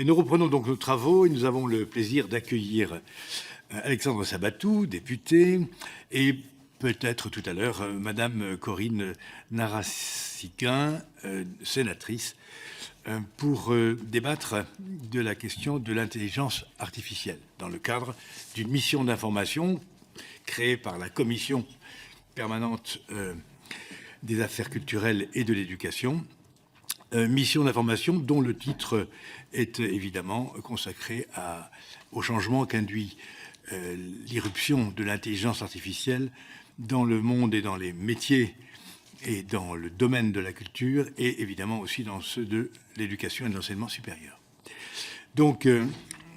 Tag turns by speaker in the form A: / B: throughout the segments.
A: Et nous reprenons donc nos travaux et nous avons le plaisir d'accueillir Alexandre Sabatou, député, et peut-être tout à l'heure Madame Corinne Narassiguin, sénatrice, pour débattre de la question de l'intelligence artificielle dans le cadre d'une mission d'information créée par la Commission permanente des affaires culturelles et de l'éducation. Mission d'information dont le titre est évidemment consacré au changement qu'induit l'irruption de l'intelligence artificielle dans le monde et dans les métiers et dans le domaine de la culture et évidemment aussi dans ceux de l'éducation et de l'enseignement supérieur. Donc,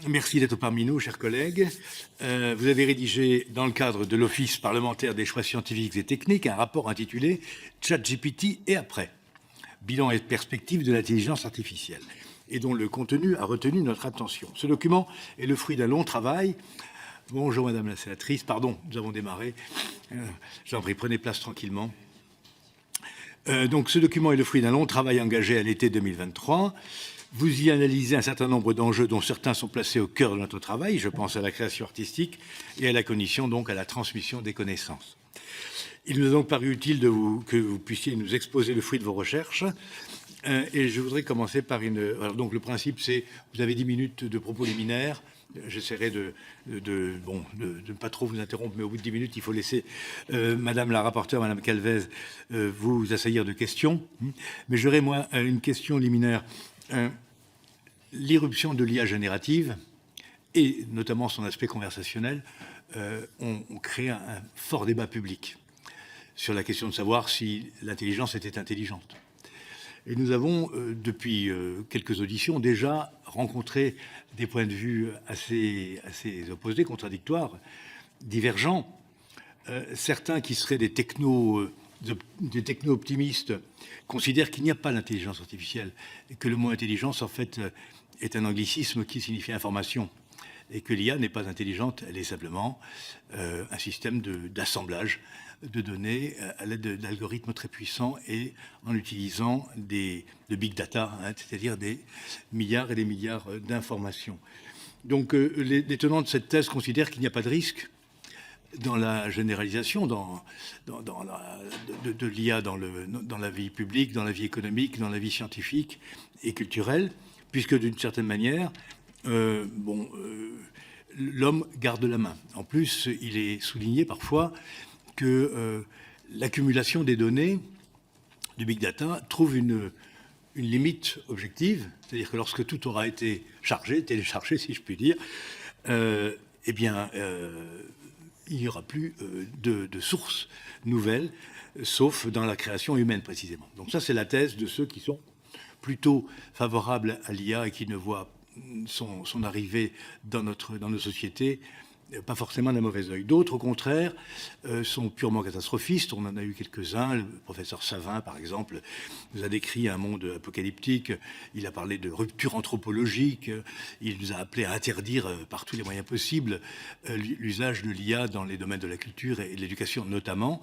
A: merci d'être parmi nous, chers collègues. Vous avez rédigé, dans le cadre de l'Office parlementaire des choix scientifiques et techniques, un rapport intitulé « ChatGPT et après ». Bilan et perspective de l'intelligence artificielle, et dont le contenu a retenu notre attention. Ce document est le fruit d'un long travail. Bonjour Madame la sénatrice, pardon, nous avons démarré. J'en prie, prenez place tranquillement. Donc ce document est le fruit d'un long travail engagé à l'été 2023. Vous y analysez un certain nombre d'enjeux dont certains sont placés au cœur de notre travail. Je pense à la création artistique et à la cognition, donc à la transmission des connaissances. Il nous a donc paru utile que vous puissiez nous exposer le fruit de vos recherches. Et je voudrais commencer par Alors donc le principe, c'est vous avez 10 minutes de propos liminaires. J'essaierai de ne pas trop vous interrompre, mais au bout de 10 minutes, il faut laisser Madame la rapporteure, Madame Calvez, vous assaillir de questions. Mais j'aurais, moi, une question liminaire. L'irruption de l'IA générative, et notamment son aspect conversationnel, ont créé un fort débat public sur la question de savoir si l'intelligence était intelligente. Et nous avons, depuis quelques auditions, déjà rencontré des points de vue assez opposés, contradictoires, divergents. Certains qui seraient des techno-optimistes considèrent qu'il n'y a pas d'intelligence artificielle et que le mot intelligence, en fait, est un anglicisme qui signifie information. Et que l'IA n'est pas intelligente, elle est simplement un système d'assemblage de données à l'aide d'algorithmes très puissants et en utilisant de big data, c'est-à-dire des milliards et des milliards d'informations. Donc les tenants de cette thèse considèrent qu'il n'y a pas de risque dans la généralisation de l'IA dans la vie publique, dans la vie économique, dans la vie scientifique et culturelle, puisque d'une certaine manière, l'homme garde la main. En plus, il est souligné parfois que l'accumulation des données du big data trouve une limite objective, c'est-à-dire que lorsque tout aura été téléchargé, si je puis dire, il n'y aura plus de sources nouvelles, sauf dans la création humaine précisément. Donc ça, c'est la thèse de ceux qui sont plutôt favorables à l'IA et qui ne voient son arrivée dans nos sociétés pas forcément d'un mauvais œil. D'autres, au contraire, sont purement catastrophistes. On en a eu quelques-uns. Le professeur Savin, par exemple, nous a décrit un monde apocalyptique. Il a parlé de rupture anthropologique. Il nous a appelé à interdire par tous les moyens possibles l'usage de l'IA dans les domaines de la culture et de l'éducation notamment.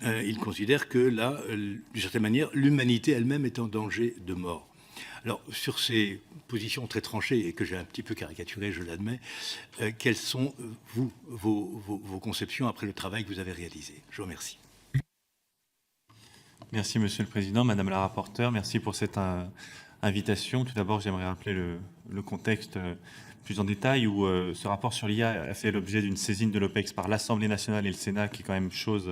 A: Il considère que là, d'une certaine manière, l'humanité elle-même est en danger de mort. Alors, sur ces positions très tranchées et que j'ai un petit peu caricaturées, je l'admets, quelles sont, vos conceptions après le travail que vous avez réalisé? Je vous remercie.
B: Merci, Monsieur le Président, Madame la rapporteure. Merci pour cette invitation. Tout d'abord, j'aimerais rappeler le contexte plus en détail où ce rapport sur l'IA a fait l'objet d'une saisine de l'OPEX par l'Assemblée nationale et le Sénat, qui est quand même chose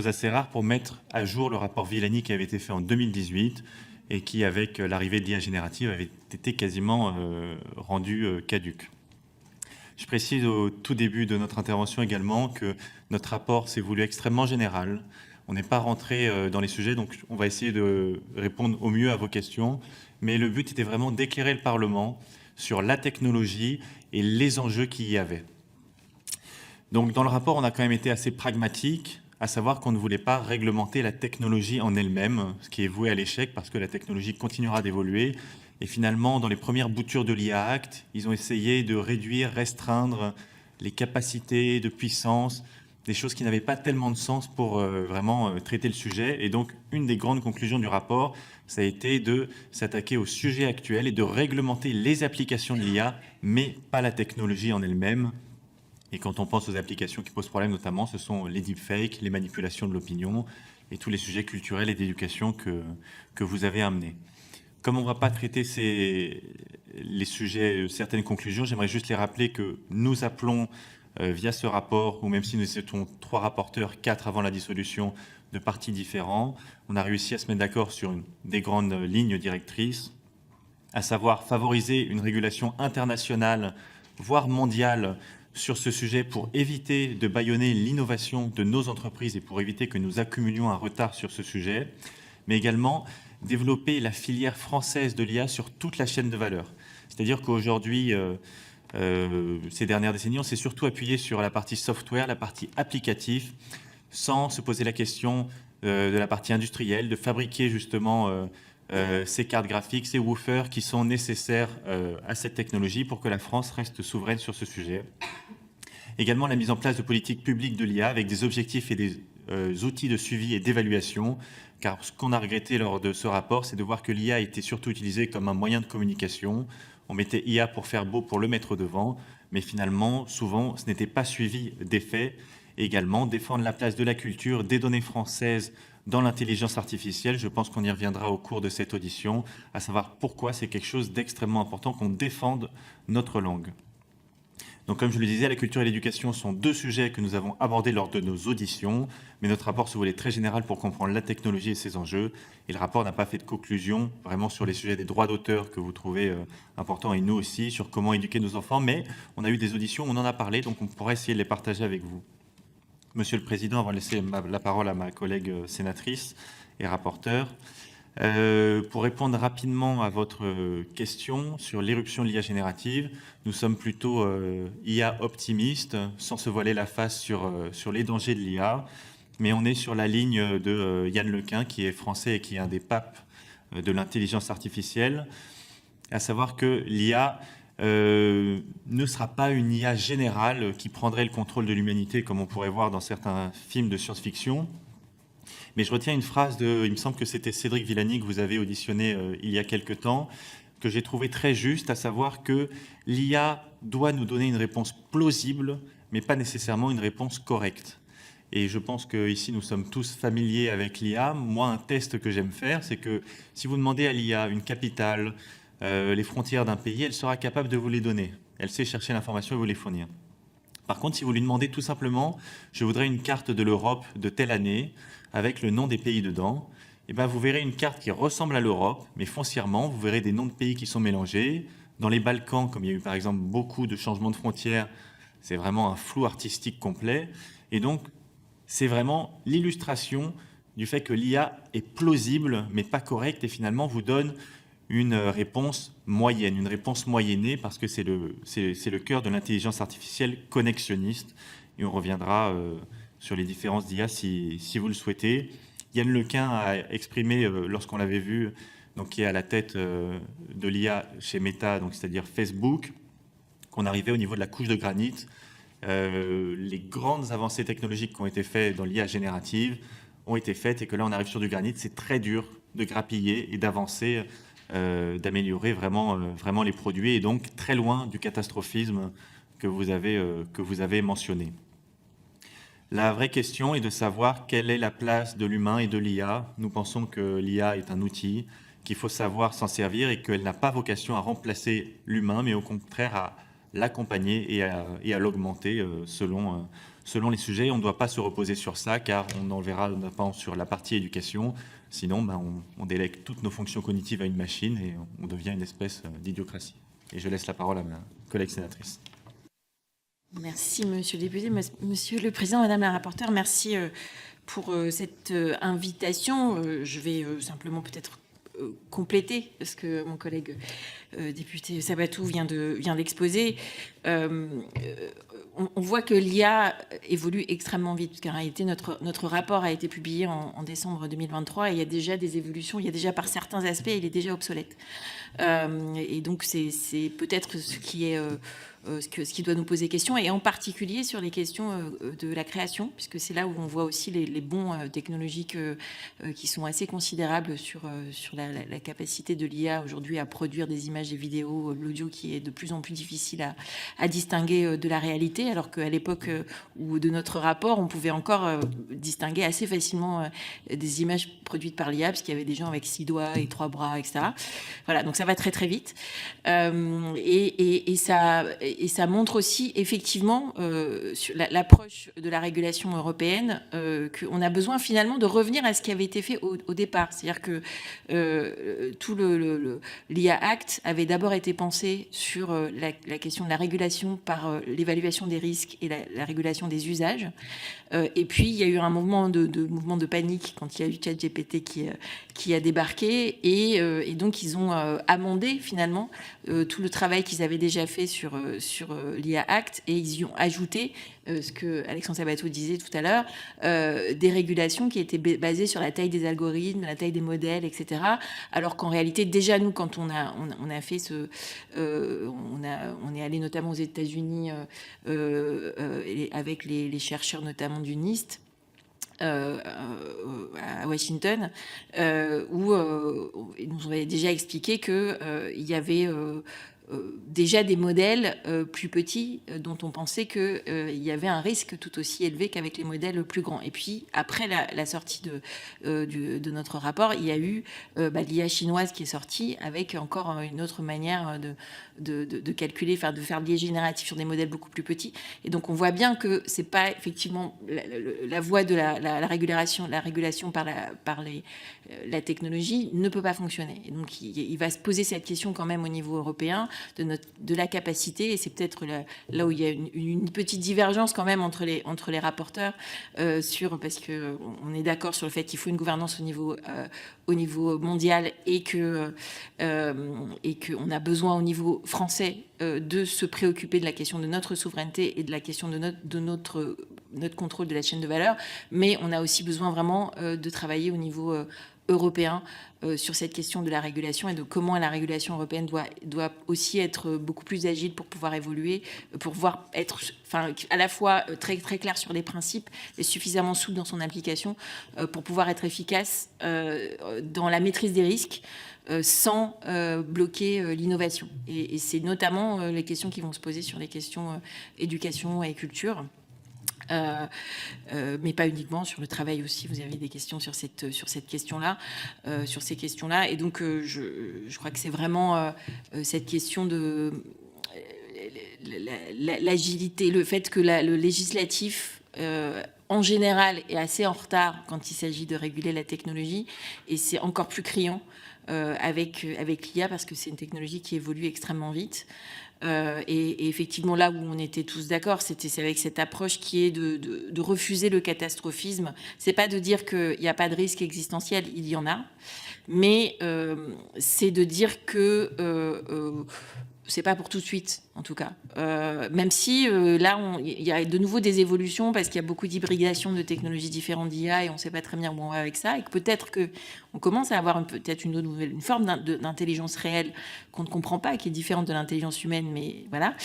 B: assez rare, pour mettre à jour le rapport Villani qui avait été fait en 2018 et qui, avec l'arrivée de l'IA générative, avait été quasiment rendu caduque. Je précise au tout début de notre intervention également que notre rapport s'est voulu extrêmement général. On n'est pas rentré dans les sujets, donc on va essayer de répondre au mieux à vos questions. Mais le but était vraiment d'éclairer le Parlement sur la technologie et les enjeux qu'il y avait. Donc dans le rapport, on a quand même été assez pragmatique, à savoir qu'on ne voulait pas réglementer la technologie en elle-même, ce qui est voué à l'échec parce que la technologie continuera d'évoluer. Et finalement, dans les premières boutures de l'IA Act, ils ont essayé de réduire, restreindre les capacités de puissance des choses qui n'avaient pas tellement de sens pour vraiment traiter le sujet. Et donc, une des grandes conclusions du rapport, ça a été de s'attaquer au sujet actuel et de réglementer les applications de l'IA, mais pas la technologie en elle-même. Et quand on pense aux applications qui posent problème, notamment, ce sont les deepfakes, les manipulations de l'opinion et tous les sujets culturels et d'éducation que vous avez amenés. Comme on ne va pas traiter les sujets, certaines conclusions, j'aimerais juste les rappeler que nous appelons, via ce rapport, ou même si nous étions 3 rapporteurs, 4 avant la dissolution, de partis différents, on a réussi à se mettre d'accord sur des grandes lignes directrices, à savoir favoriser une régulation internationale, voire mondiale, sur ce sujet pour éviter de bâillonner l'innovation de nos entreprises et pour éviter que nous accumulions un retard sur ce sujet, mais également développer la filière française de l'IA sur toute la chaîne de valeur. C'est-à-dire qu'aujourd'hui, ces dernières décennies, on s'est surtout appuyé sur la partie software, la partie applicative, sans se poser la question de la partie industrielle, de fabriquer justement ces cartes graphiques, ces woofers qui sont nécessaires à cette technologie pour que la France reste souveraine sur ce sujet. Également la mise en place de politiques publiques de l'IA avec des objectifs et des outils de suivi et d'évaluation, car ce qu'on a regretté lors de ce rapport, c'est de voir que l'IA était surtout utilisée comme un moyen de communication. On mettait IA pour faire beau, pour le mettre devant, mais finalement, souvent, ce n'était pas suivi d'effets. Également, défendre la place de la culture, des données françaises dans l'intelligence artificielle. Je pense qu'on y reviendra au cours de cette audition, à savoir pourquoi c'est quelque chose d'extrêmement important qu'on défende notre langue. Donc, comme je le disais, la culture et l'éducation sont 2 sujets que nous avons abordés lors de nos auditions, mais notre rapport se voulait très général pour comprendre la technologie et ses enjeux. Et le rapport n'a pas fait de conclusion vraiment sur les sujets des droits d'auteur que vous trouvez importants, et nous aussi, sur comment éduquer nos enfants. Mais on a eu des auditions, on en a parlé, donc on pourrait essayer de les partager avec vous. Monsieur le Président, avant de laisser la parole à ma collègue sénatrice et rapporteure, pour répondre rapidement à votre question sur l'éruption de l'IA générative, nous sommes plutôt IA optimistes, sans se voiler la face sur les dangers de l'IA, mais on est sur la ligne de Yann Lequin, qui est français et qui est un des papes de l'intelligence artificielle, à savoir que l'IA ne sera pas une IA générale qui prendrait le contrôle de l'humanité, comme on pourrait voir dans certains films de science-fiction. Mais je retiens une phrase il me semble que c'était Cédric Villani que vous avez auditionné il y a quelque temps, que j'ai trouvé très juste, à savoir que l'IA doit nous donner une réponse plausible, mais pas nécessairement une réponse correcte. Et je pense qu'ici, nous sommes tous familiers avec l'IA. Moi, un test que j'aime faire, c'est que si vous demandez à l'IA une capitale, les frontières d'un pays, elle sera capable de vous les donner. Elle sait chercher l'information et vous les fournir. Par contre, si vous lui demandez tout simplement « je voudrais une carte de l'Europe de telle année », avec le nom des pays dedans, et ben vous verrez une carte qui ressemble à l'Europe, mais foncièrement, vous verrez des noms de pays qui sont mélangés. Dans les Balkans, comme il y a eu par exemple beaucoup de changements de frontières, c'est vraiment un flou artistique complet. Et donc, c'est vraiment l'illustration du fait que l'IA est plausible, mais pas correcte, et finalement vous donne une réponse moyenne, une réponse moyennée, parce que c'est le cœur de l'intelligence artificielle connexionniste. Et on reviendra sur les différences d'IA si vous le souhaitez. Yann Lequin a exprimé, lorsqu'on l'avait vu, donc, qui est à la tête de l'IA chez Meta, c'est-à-dire Facebook, qu'on arrivait au niveau de la couche de granit. Les grandes avancées technologiques qui ont été faites dans l'IA générative ont été faites et que là on arrive sur du granit. C'est très dur de grappiller et d'avancer, d'améliorer vraiment les produits, et donc très loin du catastrophisme que vous avez mentionné. La vraie question est de savoir quelle est la place de l'humain et de l'IA. Nous pensons que l'IA est un outil, qu'il faut savoir s'en servir et qu'elle n'a pas vocation à remplacer l'humain, mais au contraire à l'accompagner et à l'augmenter selon les sujets. On ne doit pas se reposer sur ça, car on en verra notamment sur la partie éducation. Sinon, on délègue toutes nos fonctions cognitives à une machine et on devient une espèce d'idiocratie. Et je laisse la parole à ma collègue sénatrice.
C: Merci, Monsieur le député. Monsieur le Président, Madame la rapporteure, merci pour cette invitation. Je vais simplement peut-être compléter ce que mon collègue député Sabatou vient d'exposer. On voit que l'IA évolue extrêmement vite, car en réalité, notre rapport a été publié en décembre 2023 et il y a déjà des évolutions, il y a déjà par certains aspects, il est déjà obsolète. Et donc, c'est peut-être ce qui est ce qui doit nous poser question, et en particulier sur les questions de la création, puisque c'est là où on voit aussi les bons technologiques qui sont assez considérables sur la capacité de l'IA aujourd'hui à produire des images, des vidéos, l'audio qui est de plus en plus difficile à distinguer de la réalité, alors qu'à l'époque où de notre rapport, on pouvait encore distinguer assez facilement des images produites par l'IA, parce qu'il y avait des gens avec 6 doigts et 3 bras, etc. Voilà, donc ça va très très vite. Et ça montre aussi effectivement sur l'approche de la régulation européenne qu'on a besoin finalement de revenir à ce qui avait été fait au départ. C'est-à-dire que tout l'IA Act avait d'abord été pensé sur la question de la régulation par l'évaluation des risques et la régulation des usages. Et puis, il y a eu un mouvement de panique quand il y a eu ChatGPT qui a débarqué. Et donc, ils ont amendé, finalement, tout le travail qu'ils avaient déjà fait sur l'IA Act. Et ils y ont ajouté ce que Alexandre Sabato disait tout à l'heure, des régulations qui étaient basées sur la taille des algorithmes, la taille des modèles, etc. Alors qu'en réalité, déjà, nous, quand on a fait on est allé notamment aux États-Unis avec les chercheurs notamment du NIST, à Washington, où ils nous avaient déjà expliqué qu'il y avait déjà des modèles plus petits dont on pensait qu'il y avait un risque tout aussi élevé qu'avec les modèles plus grands. Et puis, après la sortie de notre rapport, il y a eu l'IA chinoise qui est sortie avec encore une autre manière de calculer, de faire le biais génératif sur des modèles beaucoup plus petits. Et donc, on voit bien que c'est pas effectivement la voie de la régulation par la technologie ne peut pas fonctionner. Et donc, il va se poser cette question quand même au niveau européen de la capacité, et c'est peut-être là où il y a une petite divergence quand même entre les rapporteurs parce que on est d'accord sur le fait qu'il faut une gouvernance au niveau mondial et qu'on a besoin au niveau français de se préoccuper de la question de notre souveraineté et de la question de notre contrôle de la chaîne de valeur, mais on a aussi besoin vraiment de travailler au niveau européen sur cette question de la régulation et de comment la régulation européenne doit aussi être beaucoup plus agile pour pouvoir évoluer, pour pouvoir être à la fois très, très clair sur les principes et suffisamment souple dans son application pour pouvoir être efficace dans la maîtrise des risques sans bloquer l'innovation. Et c'est notamment les questions qui vont se poser sur les questions éducation et culture. Mais pas uniquement, sur le travail aussi. Vous avez des questions sur cette question-là, sur ces questions-là. Et donc, je crois que c'est vraiment cette question de l'agilité, le fait que le législatif, en général, est assez en retard quand il s'agit de réguler la technologie, et c'est encore plus criant avec l'IA, parce que c'est une technologie qui évolue extrêmement vite. Et effectivement, là où on était tous d'accord, c'est avec cette approche qui est de refuser le catastrophisme. C'est pas de dire qu'il n'y a pas de risque existentiel, il y en a, mais c'est de dire que c'est pas pour tout de suite, en tout cas. Même si là, il y a de nouveau des évolutions, parce qu'il y a beaucoup d'hybridation de technologies différentes d'IA et on ne sait pas très bien où on va avec ça, et que peut-être qu'on commence à avoir peut-être une forme d'intelligence réelle qu'on ne comprend pas, qui est différente de l'intelligence humaine, mais voilà.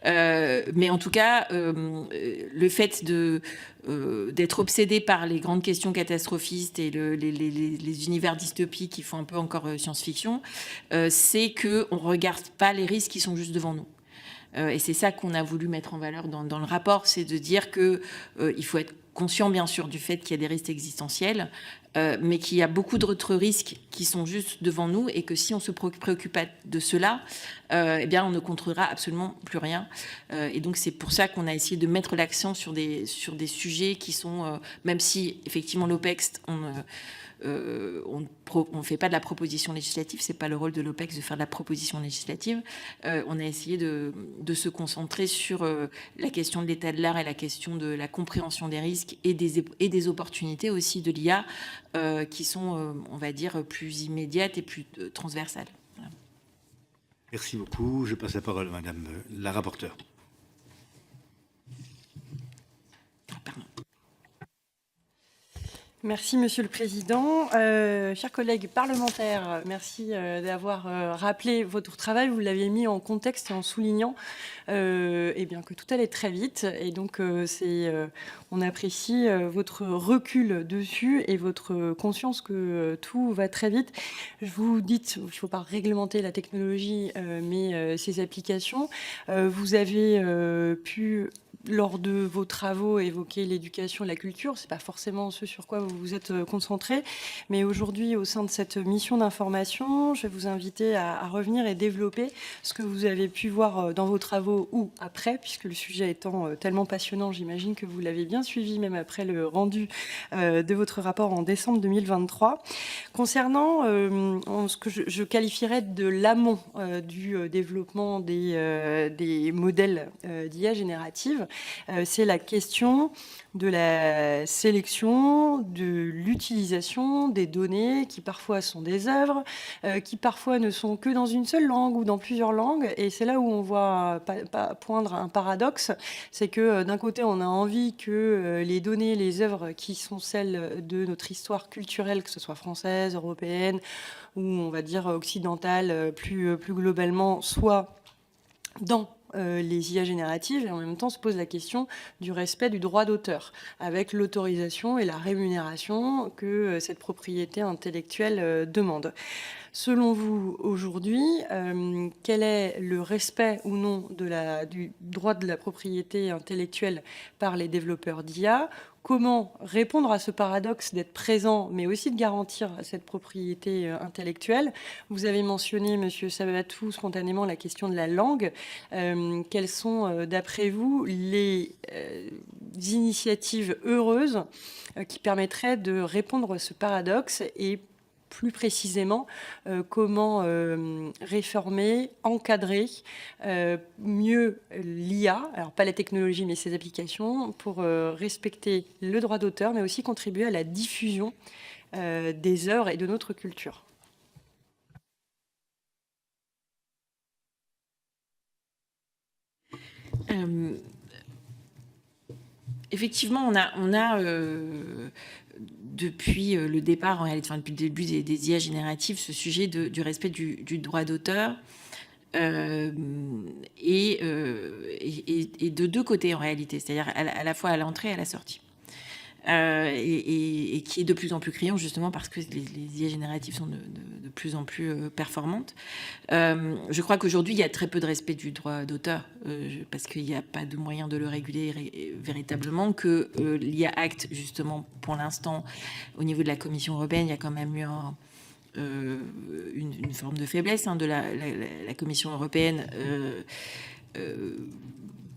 C: Mais en tout cas, le fait d'être obsédé par les grandes questions catastrophistes et les univers dystopiques qui font un peu encore science-fiction, c'est qu'on ne regarde pas les risques qui sont juste devant nous. Et c'est ça qu'on a voulu mettre en valeur dans le rapport, c'est de dire qu'il faut être conscient, bien sûr, du fait qu'il y a des risques existentiels, mais qu'il y a beaucoup d'autres risques qui sont juste devant nous, et que si on se préoccupe pas de cela, eh bien, on ne contrôlera absolument plus rien. Et donc, c'est pour ça qu'on a essayé de mettre l'accent sur des sujets qui sont, même si, effectivement, l'OPEX, on ne fait pas de la proposition législative, c'est pas le rôle de l'OPEX de faire de la proposition législative. On a essayé de se concentrer sur la question de l'état de l'art et la question de la compréhension des risques et des opportunités aussi de l'IA qui sont, on va dire, plus immédiates et plus transversales. Voilà.
A: Merci beaucoup. Je passe la parole à Madame la rapporteure.
C: Pardon.
D: Merci, Monsieur le Président. Chers collègues parlementaires, merci d'avoir rappelé votre travail. Vous l'avez mis en contexte et en soulignant eh bien, que tout allait très vite. Et donc, on apprécie votre recul dessus et votre conscience que tout va très vite. Vous dites qu'il ne faut pas réglementer la technologie, mais ses applications. Vous avez pu lors de vos travaux, évoquer l'éducation et la culture. Ce n'est pas forcément ce sur quoi vous vous êtes concentré. Mais aujourd'hui, au sein de cette mission d'information, je vais vous inviter à revenir et développer ce que vous avez pu voir dans vos travaux ou après, puisque le sujet étant tellement passionnant, j'imagine que vous l'avez bien suivi, même après le rendu de votre rapport en décembre 2023. Concernant ce que je qualifierais de l'amont du développement des modèles d'IA générative, c'est la question de la sélection, de l'utilisation des données qui parfois sont des œuvres, qui parfois ne sont que dans une seule langue ou dans plusieurs langues. Et c'est là où on voit poindre un paradoxe, c'est que d'un côté on a envie que les données, les œuvres qui sont celles de notre histoire culturelle, que ce soit française, européenne ou on va dire occidentale plus globalement, soient dans les IA génératives, et en même temps se pose la question du respect du droit d'auteur, avec l'autorisation et la rémunération que cette propriété intellectuelle demande. Selon vous, aujourd'hui, quel est le respect ou non du droit de la propriété intellectuelle par les développeurs d'IA ? Comment répondre à ce paradoxe d'être présent, mais aussi de garantir cette propriété intellectuelle ? Vous avez mentionné, Monsieur Sabatou, spontanément la question de la langue. Quelles sont, d'après vous, les initiatives heureuses qui permettraient de répondre à ce paradoxe et plus précisément, comment réformer, encadrer mieux l'IA, alors pas la technologie mais ses applications, pour respecter le droit d'auteur, mais aussi contribuer à la diffusion des œuvres et de notre culture.
C: Effectivement, on a depuis le départ, en réalité, depuis le début des IA génératives, ce sujet du respect du droit d'auteur et de deux côtés en réalité, c'est-à-dire à la fois à l'entrée et à la sortie. Et qui est de plus en plus criant justement parce que les IA génératives sont de plus en plus performantes. Je crois qu'aujourd'hui, il y a très peu de respect du droit d'auteur parce qu'il n'y a pas de moyen de le réguler véritablement, que l'IA Act, justement, pour l'instant, au niveau de la Commission européenne, il y a quand même eu une forme de faiblesse de la Commission européenne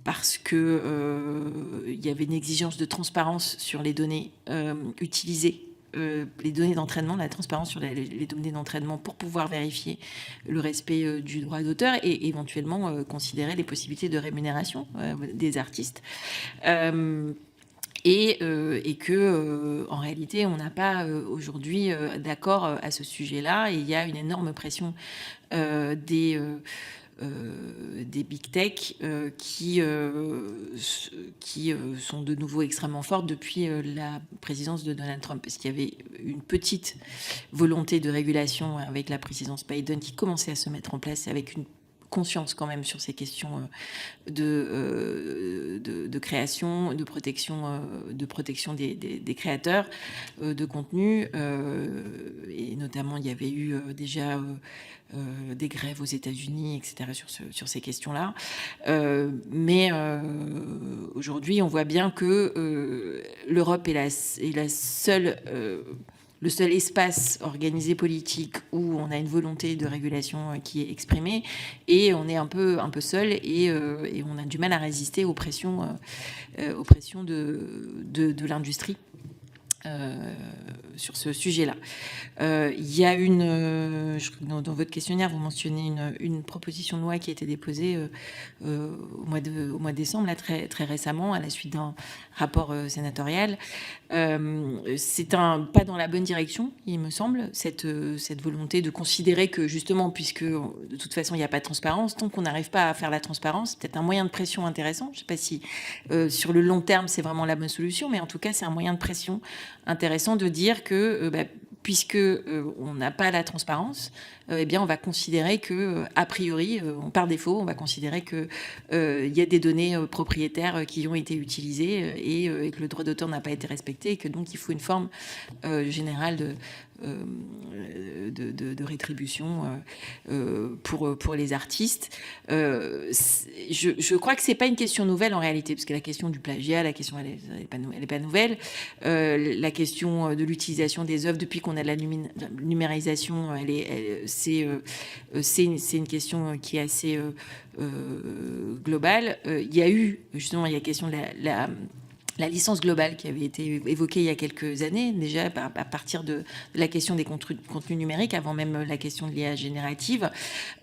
C: parce que il y avait une exigence de transparence sur les données utilisées, les données d'entraînement, la transparence sur les données d'entraînement pour pouvoir vérifier le respect du droit d'auteur et éventuellement considérer les possibilités de rémunération des artistes. Et que, en réalité, on n'a pas aujourd'hui d'accord à ce sujet-là. Et il y a une énorme pression des big tech qui sont de nouveau extrêmement fortes depuis la présidence de Donald Trump, parce qu'il y avait une petite volonté de régulation avec la présidence Biden qui commençait à se mettre en place avec une conscience quand même sur ces questions de création, de protection des créateurs de contenu. Et notamment, il y avait eu déjà des grèves aux États-Unis, etc., sur ces questions-là. Mais aujourd'hui, on voit bien que l'Europe est la seule... le seul espace organisé politique où on a une volonté de régulation qui est exprimée, et on est un peu seul et on a du mal à résister aux pressions de l'industrie sur ce sujet-là. Il y a dans votre questionnaire, vous mentionnez une proposition de loi qui a été déposée au mois de décembre, là, très, très récemment, à la suite d'un rapport sénatorial. C'est pas dans la bonne direction, il me semble, cette volonté de considérer que, justement, puisque de toute façon il n'y a pas de transparence, tant qu'on n'arrive pas à faire la transparence, c'est peut-être un moyen de pression intéressant. Je ne sais pas si sur le long terme c'est vraiment la bonne solution, mais en tout cas c'est un moyen de pression intéressant de dire que puisque on n'a pas la transparence, eh bien on va considérer que a priori, par défaut, on va considérer que il y a des données propriétaires qui ont été utilisées et que le droit d'auteur n'a pas été respecté et que donc il faut une forme générale de rétribution pour les artistes. Je crois que c'est pas une question nouvelle en réalité, parce que la question du plagiat, la question elle est pas nouvelle. La question de l'utilisation des œuvres depuis qu'on a de la numérisation, c'est une question qui est assez globale. Il y a eu justement la question de la licence globale qui avait été évoquée il y a quelques années, déjà à partir de la question des contenus numériques, avant même la question de l'IA générative.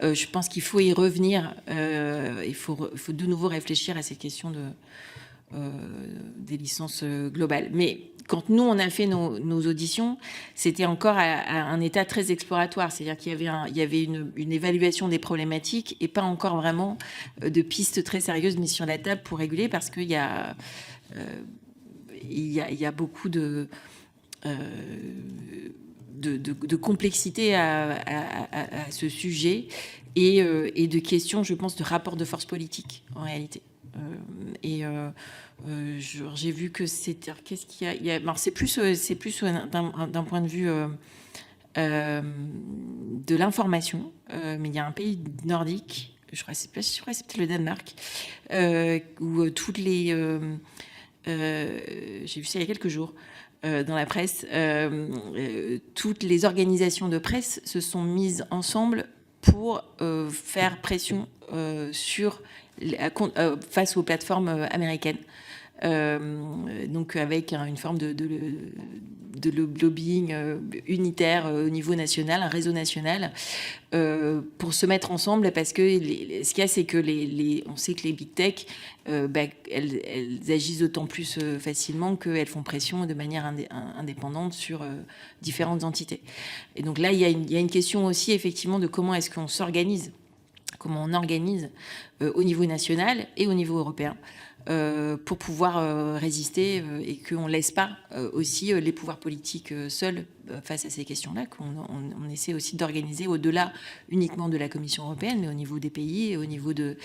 C: Je pense qu'il faut y revenir. Il faut de nouveau réfléchir à cette question des licences globales. Mais quand nous, on a fait nos auditions, c'était encore à un état très exploratoire. C'est-à-dire qu'il y avait une évaluation des problématiques et pas encore vraiment de pistes très sérieuses mises sur la table pour réguler, parce qu'il y a... il y a beaucoup de complexité à ce sujet et de questions, je pense, de rapport de force politique en réalité. J'ai vu que c'était... Qu'est-ce qu'il y a, alors c'est plus d'un point de vue de l'information, mais il y a un pays nordique, je crois que c'est peut-être le Danemark, où toutes les... j'ai vu ça il y a quelques jours dans la presse, toutes les organisations de presse se sont mises ensemble pour faire pression face aux plateformes américaines. Donc avec une forme de lobbying unitaire au niveau national, un réseau national, pour se mettre ensemble, parce que ce qu'il y a, c'est que on sait que les big tech, elles agissent d'autant plus facilement qu'elles font pression de manière indépendante sur différentes entités. Et donc là, il y a une question aussi effectivement de comment est-ce qu'on s'organise, comment on organise au niveau national et au niveau européen, pour pouvoir résister et qu'on ne laisse pas aussi les pouvoirs politiques seuls face à ces questions-là, qu'on essaie aussi d'organiser au-delà uniquement de la Commission européenne, mais au niveau des pays, au niveau des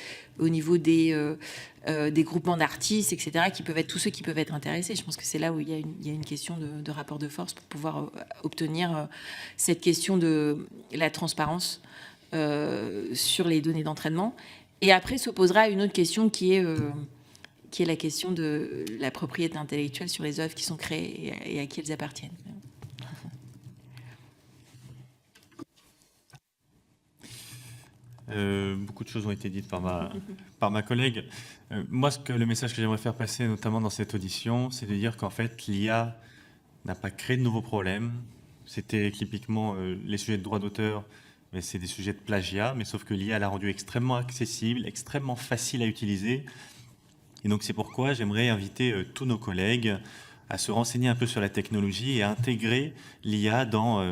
C: groupements d'artistes, etc., qui peuvent être tous ceux qui peuvent être intéressés. Je pense que c'est là où il y a une question de rapport de force pour pouvoir obtenir cette question de la transparence sur les données d'entraînement. Et après s'opposera une autre question qui est la question de la propriété intellectuelle sur les œuvres qui sont créées et à qui elles appartiennent.
B: Beaucoup de choses ont été dites par ma collègue. Moi, le message que j'aimerais faire passer, notamment dans cette audition, c'est de dire qu'en fait, l'IA n'a pas créé de nouveaux problèmes. C'était typiquement les sujets de droit d'auteur, mais c'est des sujets de plagiat, mais sauf que l'IA l'a rendu extrêmement accessible, extrêmement facile à utiliser. Et donc c'est pourquoi j'aimerais inviter tous nos collègues à se renseigner un peu sur la technologie et à intégrer l'IA dans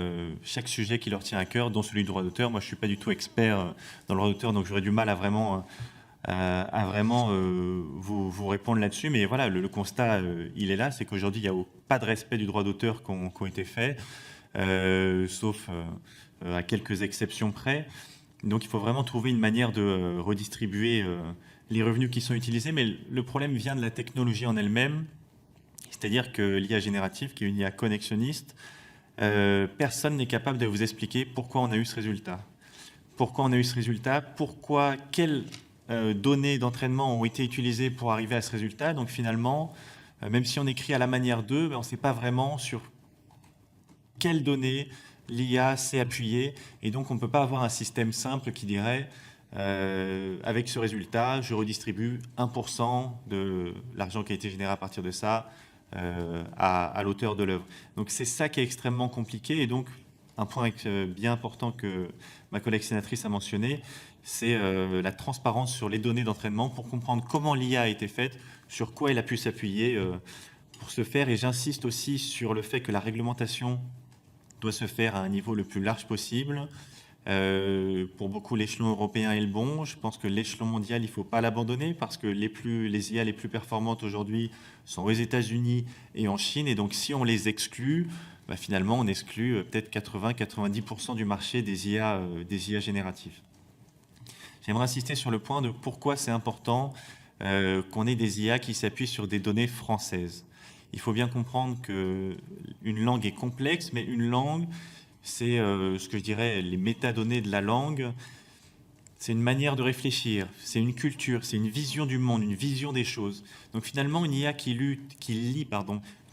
B: chaque sujet qui leur tient à cœur, dont celui du droit d'auteur. Moi, je ne suis pas du tout expert dans le droit d'auteur, donc j'aurais du mal à vraiment vous répondre là-dessus. Mais voilà, le constat, il est là, c'est qu'aujourd'hui, il n'y a pas de respect du droit d'auteur qui ont été faits, sauf à quelques exceptions près. Donc il faut vraiment trouver une manière de redistribuer les revenus qui sont utilisés, mais le problème vient de la technologie en elle-même, c'est-à-dire que l'IA générative, qui est une IA connexionniste, personne n'est capable de vous expliquer pourquoi on a eu ce résultat. Pourquoi on a eu ce résultat, quelles données d'entraînement ont été utilisées pour arriver à ce résultat. Donc finalement, même si on écrit à la manière d'eux, on ne sait pas vraiment sur quelles données l'IA s'est appuyée, et donc on ne peut pas avoir un système simple qui dirait avec ce résultat, je redistribue 1% de l'argent qui a été généré à partir de ça à l'auteur de l'œuvre. Donc c'est ça qui est extrêmement compliqué, et donc un point bien important que ma collègue sénatrice a mentionné, c'est la transparence sur les données d'entraînement pour comprendre comment l'IA a été faite, sur quoi elle a pu s'appuyer pour ce faire. Et j'insiste aussi sur le fait que la réglementation doit se faire à un niveau le plus large possible. Pour beaucoup, l'échelon européen est le bon. Je pense que l'échelon mondial, il ne faut pas l'abandonner parce que les IA les plus performantes aujourd'hui sont aux États-Unis et en Chine. Et donc, si on les exclut, finalement, on exclut peut-être 80-90% du marché des IA génératives. J'aimerais insister sur le point de pourquoi c'est important qu'on ait des IA qui s'appuient sur des données françaises. Il faut bien comprendre qu'une langue est complexe, mais une langue, c'est ce que je dirais les métadonnées de la langue. C'est une manière de réfléchir, c'est une culture, c'est une vision du monde, une vision des choses. Donc finalement, une IA qui lit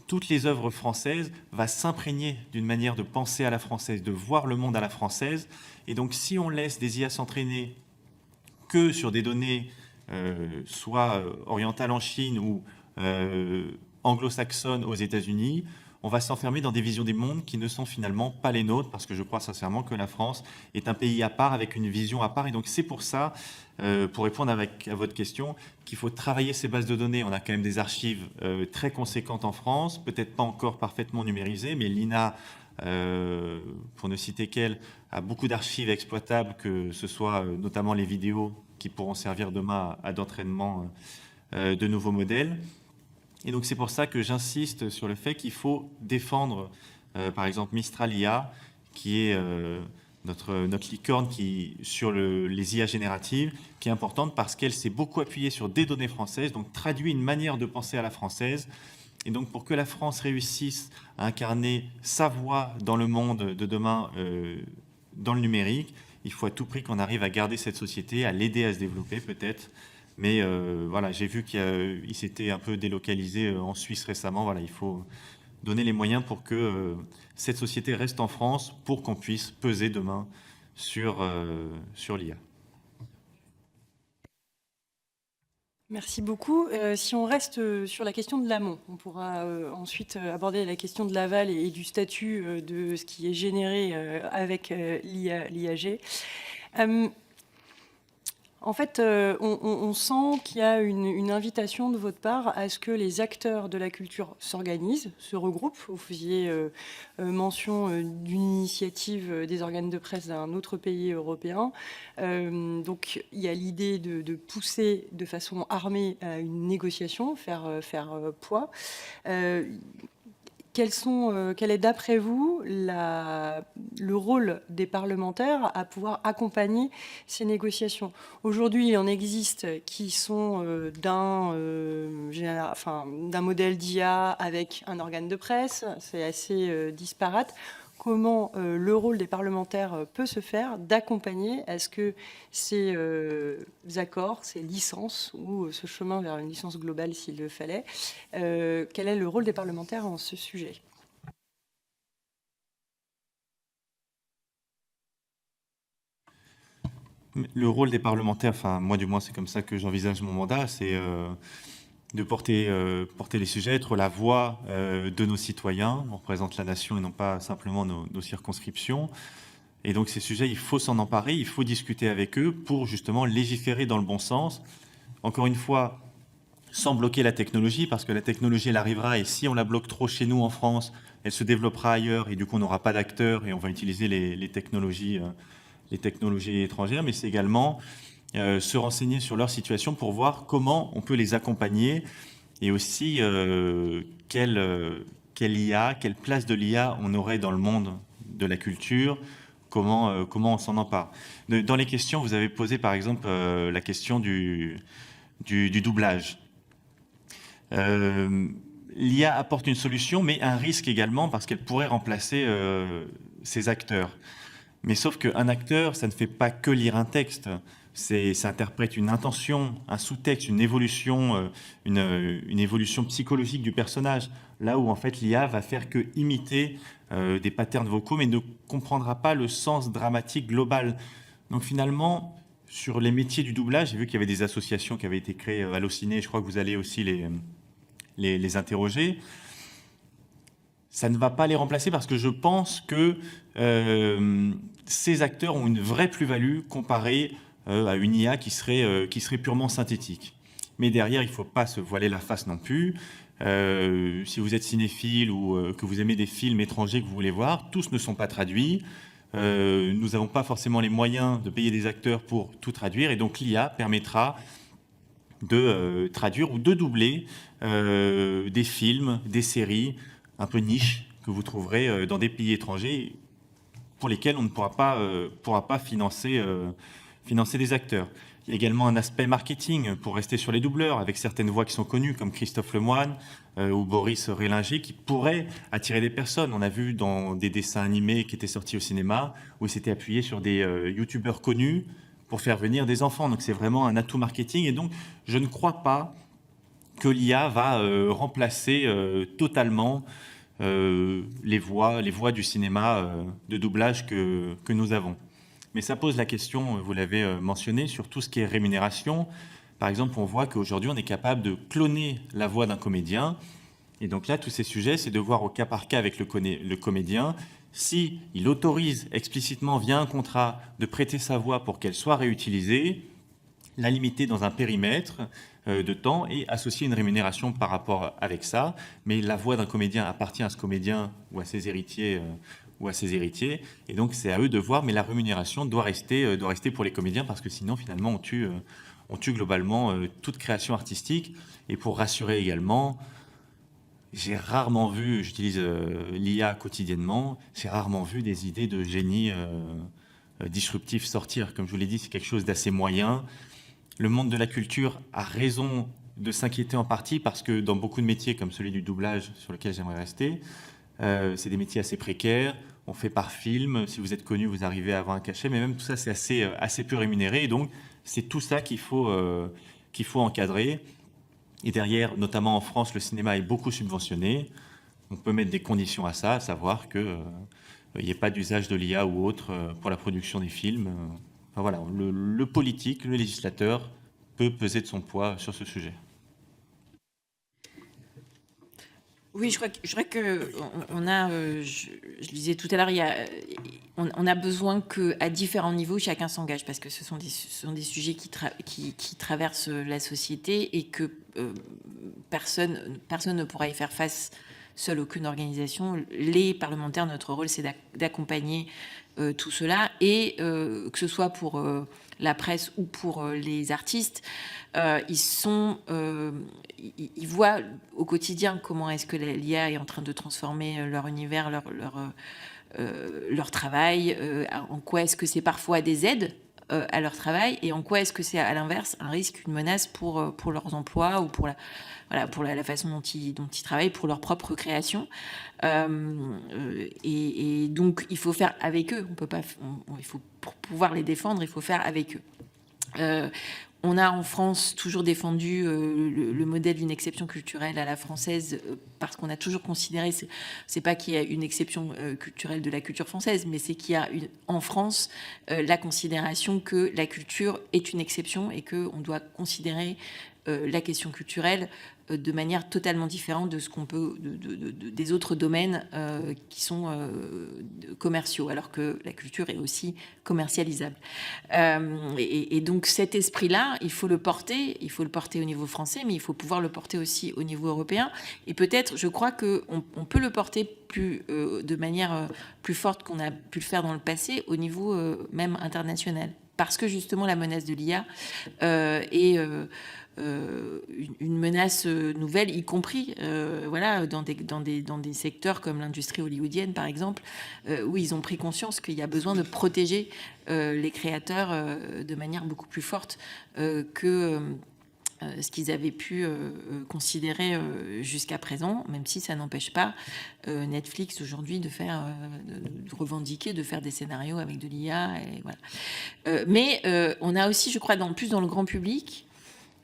B: toutes les œuvres françaises va s'imprégner d'une manière de penser à la française, de voir le monde à la française. Et donc si on laisse des IA s'entraîner que sur des données soit orientales en Chine ou anglo-saxonnes aux États-Unis, on va s'enfermer dans des visions du monde qui ne sont finalement pas les nôtres, parce que je crois sincèrement que la France est un pays à part, avec une vision à part. Et donc c'est pour ça, pour répondre à votre question, qu'il faut travailler ces bases de données. On a quand même des archives très conséquentes en France, peut-être pas encore parfaitement numérisées, mais l'INA, pour ne citer qu'elle, a beaucoup d'archives exploitables, que ce soit notamment les vidéos qui pourront servir demain à d'entraînement de nouveaux modèles. Et donc c'est pour ça que j'insiste sur le fait qu'il faut défendre, par exemple, Mistral IA, qui est notre licorne sur les IA génératives, qui est importante parce qu'elle s'est beaucoup appuyée sur des données françaises, donc traduit une manière de penser à la française. Et donc pour que la France réussisse à incarner sa voix dans le monde de demain, dans le numérique, il faut à tout prix qu'on arrive à garder cette société, à l'aider à se développer peut-être. Mais voilà, j'ai vu qu'il s'était un peu délocalisé en Suisse récemment. Voilà, il faut donner les moyens pour que cette société reste en France, pour qu'on puisse peser demain sur l'IA.
D: Merci beaucoup. Si on reste sur la question de l'amont, on pourra ensuite aborder la question de l'aval et du statut de ce qui est généré avec l'IAG. En fait, on sent qu'il y a une invitation de votre part à ce que les acteurs de la culture s'organisent, se regroupent. Vous faisiez mention d'une initiative des organes de presse d'un autre pays européen. Donc, il y a l'idée de pousser de façon armée à une négociation, faire poids. Quel est d'après vous le rôle des parlementaires à pouvoir accompagner ces négociations? Aujourd'hui, il en existe qui sont d'un modèle d'IA avec un organe de presse, c'est assez disparate. Comment le rôle des parlementaires peut se faire d'accompagner à ce que ces accords, ces licences ou ce chemin vers une licence globale s'il le fallait, quel est le rôle des parlementaires en ce sujet?
B: Le rôle des parlementaires, enfin moi du moins c'est comme ça que j'envisage mon mandat, c'est de porter les sujets, être la voix de nos citoyens. On représente la nation et non pas simplement nos circonscriptions. Et donc ces sujets, il faut s'en emparer, il faut discuter avec eux pour justement légiférer dans le bon sens. Encore une fois, sans bloquer la technologie, parce que la technologie, elle arrivera, et si on la bloque trop chez nous en France, elle se développera ailleurs, et du coup on n'aura pas d'acteurs, et on va utiliser les technologies étrangères, mais c'est également se renseigner sur leur situation pour voir comment on peut les accompagner et aussi quelle place de l'IA on aurait dans le monde de la culture, comment on s'en empare. Dans les questions, vous avez posé par exemple la question du doublage. L'IA apporte une solution, mais un risque également parce qu'elle pourrait remplacer ces acteurs. Mais sauf qu'un acteur, ça ne fait pas que lire un texte. Ça interprète une intention, un sous-texte, une évolution psychologique du personnage. Là où en fait l'IA va faire que imiter des patterns vocaux, mais ne comprendra pas le sens dramatique global. Donc finalement, sur les métiers du doublage, j'ai vu qu'il y avait des associations qui avaient été créées à Allociné. Je crois que vous allez aussi les interroger. Ça ne va pas les remplacer parce que je pense que ces acteurs ont une vraie plus-value comparée à une IA qui serait purement synthétique. Mais derrière, il ne faut pas se voiler la face non plus. Si vous êtes cinéphile ou que vous aimez des films étrangers que vous voulez voir, tous ne sont pas traduits. nous n'avons pas forcément les moyens de payer des acteurs pour tout traduire, et donc l'IA permettra de traduire ou de doubler des films, des séries un peu niches que vous trouverez dans des pays étrangers pour lesquels on ne pourra pas financer des acteurs. Il y a également un aspect marketing pour rester sur les doubleurs, avec certaines voix qui sont connues, comme Christophe Lemoine ou Boris Rélinger, qui pourraient attirer des personnes. On a vu dans des dessins animés qui étaient sortis au cinéma, où ils s'étaient appuyés sur des youtubeurs connus pour faire venir des enfants. Donc c'est vraiment un atout marketing. Et donc je ne crois pas que l'IA va remplacer totalement les voix du cinéma de doublage que nous avons. Mais ça pose la question, vous l'avez mentionné, sur tout ce qui est rémunération. Par exemple, on voit qu'aujourd'hui, on est capable de cloner la voix d'un comédien. Et donc là, tous ces sujets, c'est de voir au cas par cas avec le comédien si il autorise explicitement via un contrat de prêter sa voix pour qu'elle soit réutilisée, la limiter dans un périmètre de temps et associer une rémunération par rapport avec ça. Mais la voix d'un comédien appartient à ce comédien ou à ses héritiers et donc c'est à eux de voir, mais la rémunération doit rester pour les comédiens, parce que sinon, finalement, on tue globalement toute création artistique. Et pour rassurer également, j'ai rarement vu, j'utilise l'IA quotidiennement, j'ai rarement vu des idées de génie disruptif sortir. Comme je vous l'ai dit, c'est quelque chose d'assez moyen. Le monde de la culture a raison de s'inquiéter en partie, parce que dans beaucoup de métiers, comme celui du doublage, sur lequel j'aimerais rester, c'est des métiers assez précaires. On fait par film. Si vous êtes connu, vous arrivez à avoir un cachet. Mais même tout ça, c'est assez peu rémunéré. Et donc, c'est tout ça qu'il faut encadrer. Et derrière, notamment en France, le cinéma est beaucoup subventionné. On peut mettre des conditions à ça, à savoir qu'il n'y ait pas d'usage de l'IA ou autre pour la production des films. Enfin, voilà, le politique, le législateur peut peser de son poids sur ce sujet.
C: Oui, je crois que on a, je disais tout à l'heure, on a besoin qu'à différents niveaux, chacun s'engage, parce que ce sont des sujets qui traversent la société et que personne ne pourra y faire face seule, aucune organisation. Les parlementaires, notre rôle, c'est d'accompagner tout cela, et que ce soit pour la presse ou pour les artistes, ils voient au quotidien comment est-ce que l'IA est en train de transformer leur univers, leur travail, en quoi est-ce que c'est parfois des aides à leur travail, et en quoi est-ce que c'est à l'inverse un risque, une menace pour leurs emplois, ou pour la façon dont ils travaillent, pour leur propre création. Et donc il faut faire avec eux. Il faut, pour pouvoir les défendre, il faut faire avec eux. On a en France toujours défendu le modèle d'une exception culturelle à la française, parce qu'on a toujours considéré, c'est pas qu'il y a une exception culturelle de la culture française, mais c'est qu'il y a en France la considération que la culture est une exception, et qu'on doit considérer la question culturelle de manière totalement différente de ce qu'on peut des autres domaines qui sont commerciaux, alors que la culture est aussi commercialisable. Et donc cet esprit-là, il faut le porter au niveau français, mais il faut pouvoir le porter aussi au niveau européen. Et peut-être, je crois qu'on peut le porter de manière plus forte qu'on a pu le faire dans le passé, au niveau même international. Parce que justement la menace de l'IA est une menace nouvelle, y compris dans des secteurs comme l'industrie hollywoodienne, par exemple, où ils ont pris conscience qu'il y a besoin de protéger les créateurs de manière beaucoup plus forte que ce qu'ils avaient pu considérer jusqu'à présent, même si ça n'empêche pas Netflix aujourd'hui de revendiquer, de faire des scénarios avec de l'IA. Et voilà. Mais on a aussi, je crois, plus dans le grand public,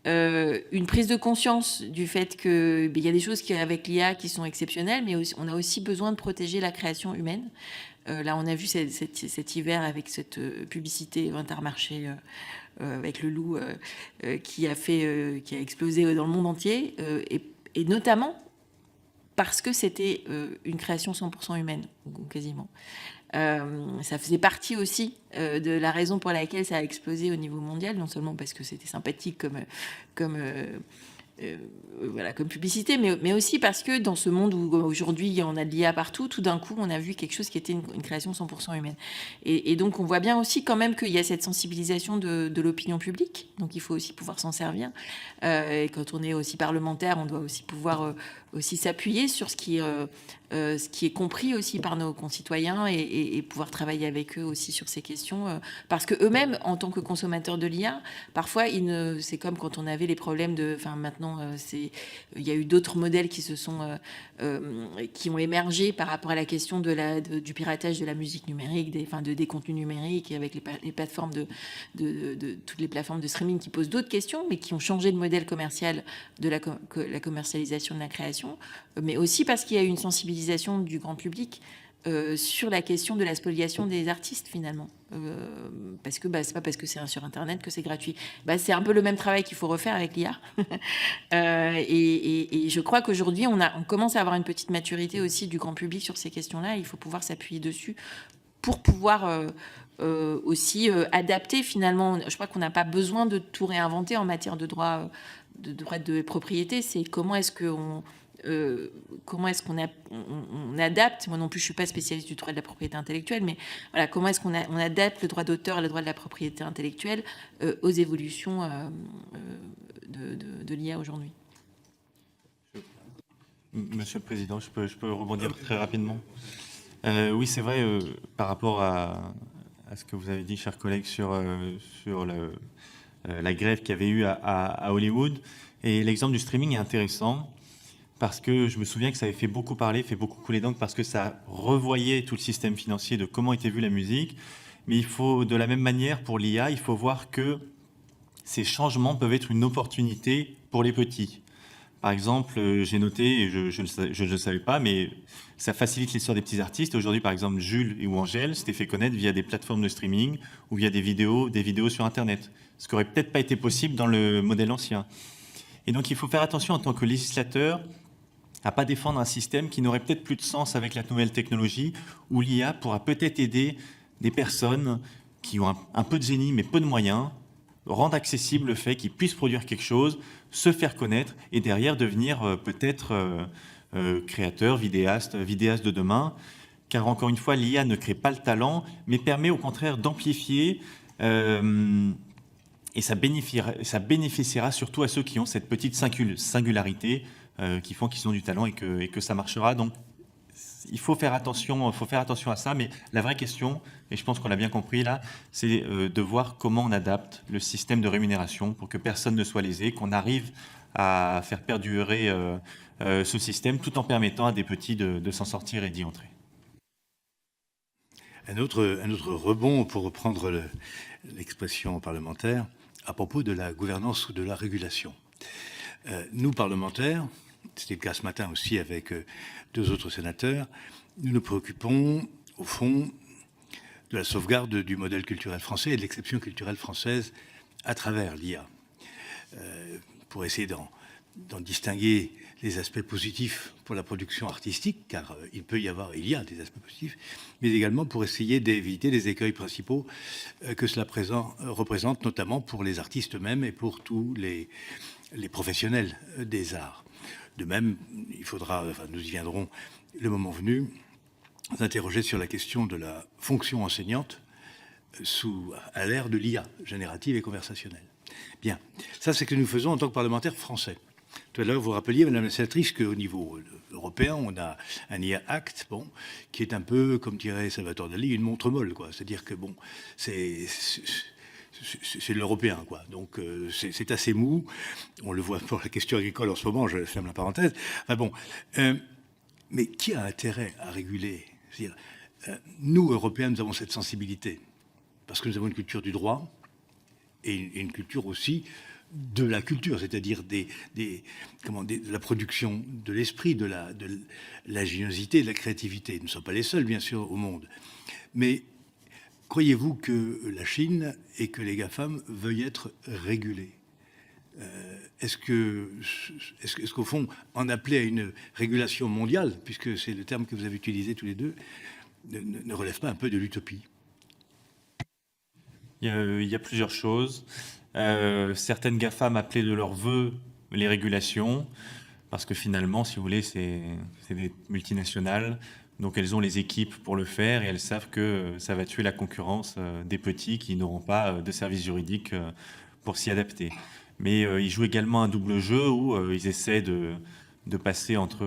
C: une prise de conscience du fait qu'il y a des choses avec l'IA qui sont exceptionnelles, mais on a aussi besoin de protéger la création humaine. Là, on a vu cet hiver avec cette publicité Intermarché avec le loup qui a explosé dans le monde entier, et notamment parce que c'était une création 100% humaine, ou quasiment. Ça faisait partie aussi de la raison pour laquelle ça a explosé au niveau mondial, non seulement parce que c'était sympathique comme voilà, comme publicité, mais aussi parce que dans ce monde où aujourd'hui on a de l'IA partout, tout d'un coup on a vu quelque chose qui était une création 100% humaine. Et donc on voit bien aussi quand même qu'il y a cette sensibilisation de l'opinion publique, donc il faut aussi pouvoir s'en servir. Et quand on est aussi parlementaire, on doit aussi pouvoir aussi s'appuyer sur ce qui est compris aussi par nos concitoyens et pouvoir travailler avec eux aussi sur ces questions. Parce que eux-mêmes, en tant que consommateurs de l'IA, parfois, c'est comme quand on avait les problèmes de... Enfin, maintenant, il y a eu d'autres modèles qui ont émergé par rapport à la question du piratage de la musique numérique, des contenus numériques, et avec les plateformes toutes les plateformes de streaming qui posent d'autres questions, mais qui ont changé le modèle commercial de la commercialisation de la création, mais aussi parce qu'il y a eu une sensibilisation du grand public sur la question de la spoliation des artistes, finalement. Parce que c'est pas parce que c'est sur Internet que c'est gratuit. C'est un peu le même travail qu'il faut refaire avec l'IA. Et je crois qu'aujourd'hui, on commence à avoir une petite maturité aussi du grand public sur ces questions-là. Il faut pouvoir s'appuyer dessus pour pouvoir aussi adapter, finalement. Je crois qu'on n'a pas besoin de tout réinventer en matière de droit de propriété. C'est comment est-ce qu'on adapte. Moi non plus, je suis pas spécialiste du droit de la propriété intellectuelle, mais voilà, comment est-ce qu'on adapte le droit d'auteur et le droit de la propriété intellectuelle aux évolutions de l'IA aujourd'hui.
B: Monsieur le Président, je peux rebondir très rapidement. Oui, c'est vrai, par rapport à ce que vous avez dit, chers collègues, sur la grève qu'il y avait eu à Hollywood. Et l'exemple du streaming est intéressant parce que je me souviens que ça avait fait beaucoup parler, fait beaucoup couler d'encre, parce que ça revoyait tout le système financier de comment était vue la musique. Mais il faut, de la même manière, pour l'IA, il faut voir que ces changements peuvent être une opportunité pour les petits. Par exemple, j'ai noté, et je ne le savais pas, mais ça facilite l'essor des petits artistes. Aujourd'hui, par exemple, Jules ou Angèle s'étaient fait connaître via des plateformes de streaming ou via des vidéos sur Internet, ce qui n'aurait peut-être pas été possible dans le modèle ancien. Et donc, il faut faire attention en tant que législateur à ne pas défendre un système qui n'aurait peut-être plus de sens avec la nouvelle technologie, où l'IA pourra peut-être aider des personnes qui ont un peu de génie mais peu de moyens, rendre accessible le fait qu'ils puissent produire quelque chose, se faire connaître et derrière devenir peut-être créateurs, vidéastes de demain. Car encore une fois, l'IA ne crée pas le talent, mais permet au contraire d'amplifier et ça bénéficiera surtout à ceux qui ont cette petite singularité qui font qu'ils ont du talent et que ça marchera. Donc, il faut faire attention à ça, mais la vraie question, et je pense qu'on l'a bien compris là, c'est de voir comment on adapte le système de rémunération pour que personne ne soit lésé, qu'on arrive à faire perdurer ce système tout en permettant à des petits de s'en sortir et d'y entrer.
A: Un autre rebond, pour reprendre l'expression parlementaire, à propos de la gouvernance ou de la régulation. Nous, parlementaires, c'était le cas ce matin aussi avec deux autres sénateurs, nous nous préoccupons, au fond, de la sauvegarde du modèle culturel français et de l'exception culturelle française à travers l'IA. Pour essayer d'en distinguer les aspects positifs pour la production artistique, car il y a des aspects positifs, mais également pour essayer d'éviter les écueils principaux que cela représente, notamment pour les artistes eux-mêmes et pour tous les professionnels des arts. De même, nous y viendrons le moment venu, s'interroger sur la question de la fonction enseignante à l'ère de l'IA, générative et conversationnelle. Bien, ça c'est ce que nous faisons en tant que parlementaires français. Tout à l'heure, vous rappeliez, Madame la sénatrice, qu'au niveau européen, on a un IA Act, qui est un peu, comme dirait Salvatore Dali, une montre molle, quoi. C'est-à-dire que c'est de l'européen, quoi. Donc c'est assez mou. On le voit pour la question agricole en ce moment, je ferme la parenthèse. Mais qui a intérêt à réguler? C'est-à-dire, nous, Européens, nous avons cette sensibilité, parce que nous avons une culture du droit et une culture aussi de la culture, c'est-à-dire de la production de l'esprit, de l'ingéniosité, de la créativité. Nous ne sommes pas les seuls, bien sûr, au monde. Mais croyez-vous que la Chine et que les GAFAM veuillent être régulés? Est-ce qu'au fond, en appeler à une régulation mondiale, puisque c'est le terme que vous avez utilisé tous les deux, ne relève pas un peu de l'utopie?
B: Il y a plusieurs choses. Certaines GAFAM appelaient de leur vœu les régulations, parce que finalement, si vous voulez, c'est des multinationales, donc elles ont les équipes pour le faire et elles savent que ça va tuer la concurrence des petits qui n'auront pas de service juridique pour s'y adapter. Mais ils jouent également un double jeu où ils essaient de passer entre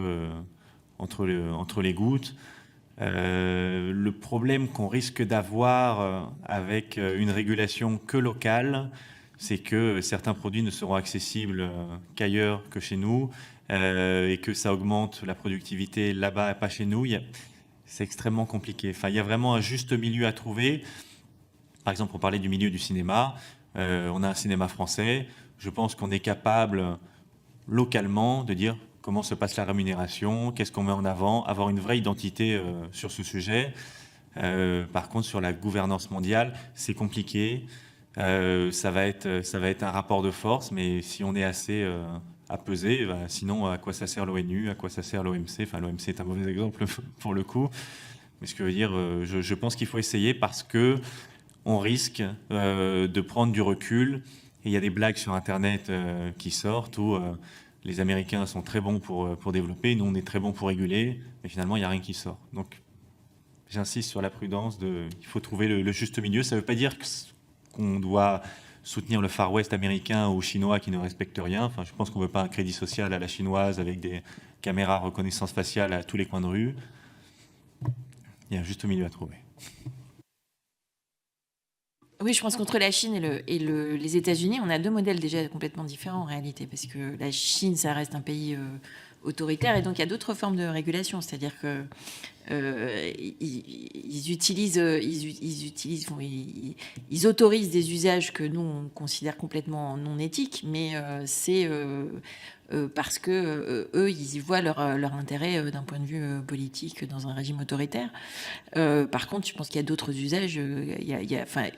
B: les gouttes. Le problème qu'on risque d'avoir avec une régulation que locale, c'est que certains produits ne seront accessibles qu'ailleurs que chez nous et que ça augmente la productivité là-bas et pas chez nous. C'est extrêmement compliqué. Enfin, il y a vraiment un juste milieu à trouver. Par exemple, on parlait du milieu du cinéma. On a un cinéma français. Je pense qu'on est capable localement de dire comment se passe la rémunération, qu'est-ce qu'on met en avant, avoir une vraie identité sur ce sujet. Par contre, sur la gouvernance mondiale, c'est compliqué. Ça va être un rapport de force, mais si on est assez à peser, sinon à quoi ça sert l'ONU, à quoi ça sert l'OMC? Enfin, l'OMC est un mauvais exemple pour le coup. Mais ce que je veux dire, je pense qu'il faut essayer parce que on risque de prendre du recul. Et il y a des blagues sur Internet qui sortent où les Américains sont très bons pour développer, nous on est très bons pour réguler, mais finalement il n'y a rien qui sort. Donc j'insiste sur la prudence, il faut trouver le juste milieu. Ça ne veut pas dire qu'on doit soutenir le Far West américain ou chinois qui ne respecte rien. Enfin, je pense qu'on ne veut pas un crédit social à la chinoise avec des caméras reconnaissance faciale à tous les coins de rue. Il y a un juste milieu à trouver.
C: Oui, je pense qu'entre la Chine et les États-Unis, on a deux modèles déjà complètement différents en réalité, parce que la Chine, ça reste un pays autoritaire, et donc il y a d'autres formes de régulation, c'est-à-dire que ils autorisent des usages que nous on considère complètement non éthiques, mais c'est parce que eux, ils y voient leur intérêt d'un point de vue politique dans un régime autoritaire. Par contre, je pense qu'il y a d'autres usages. Eux,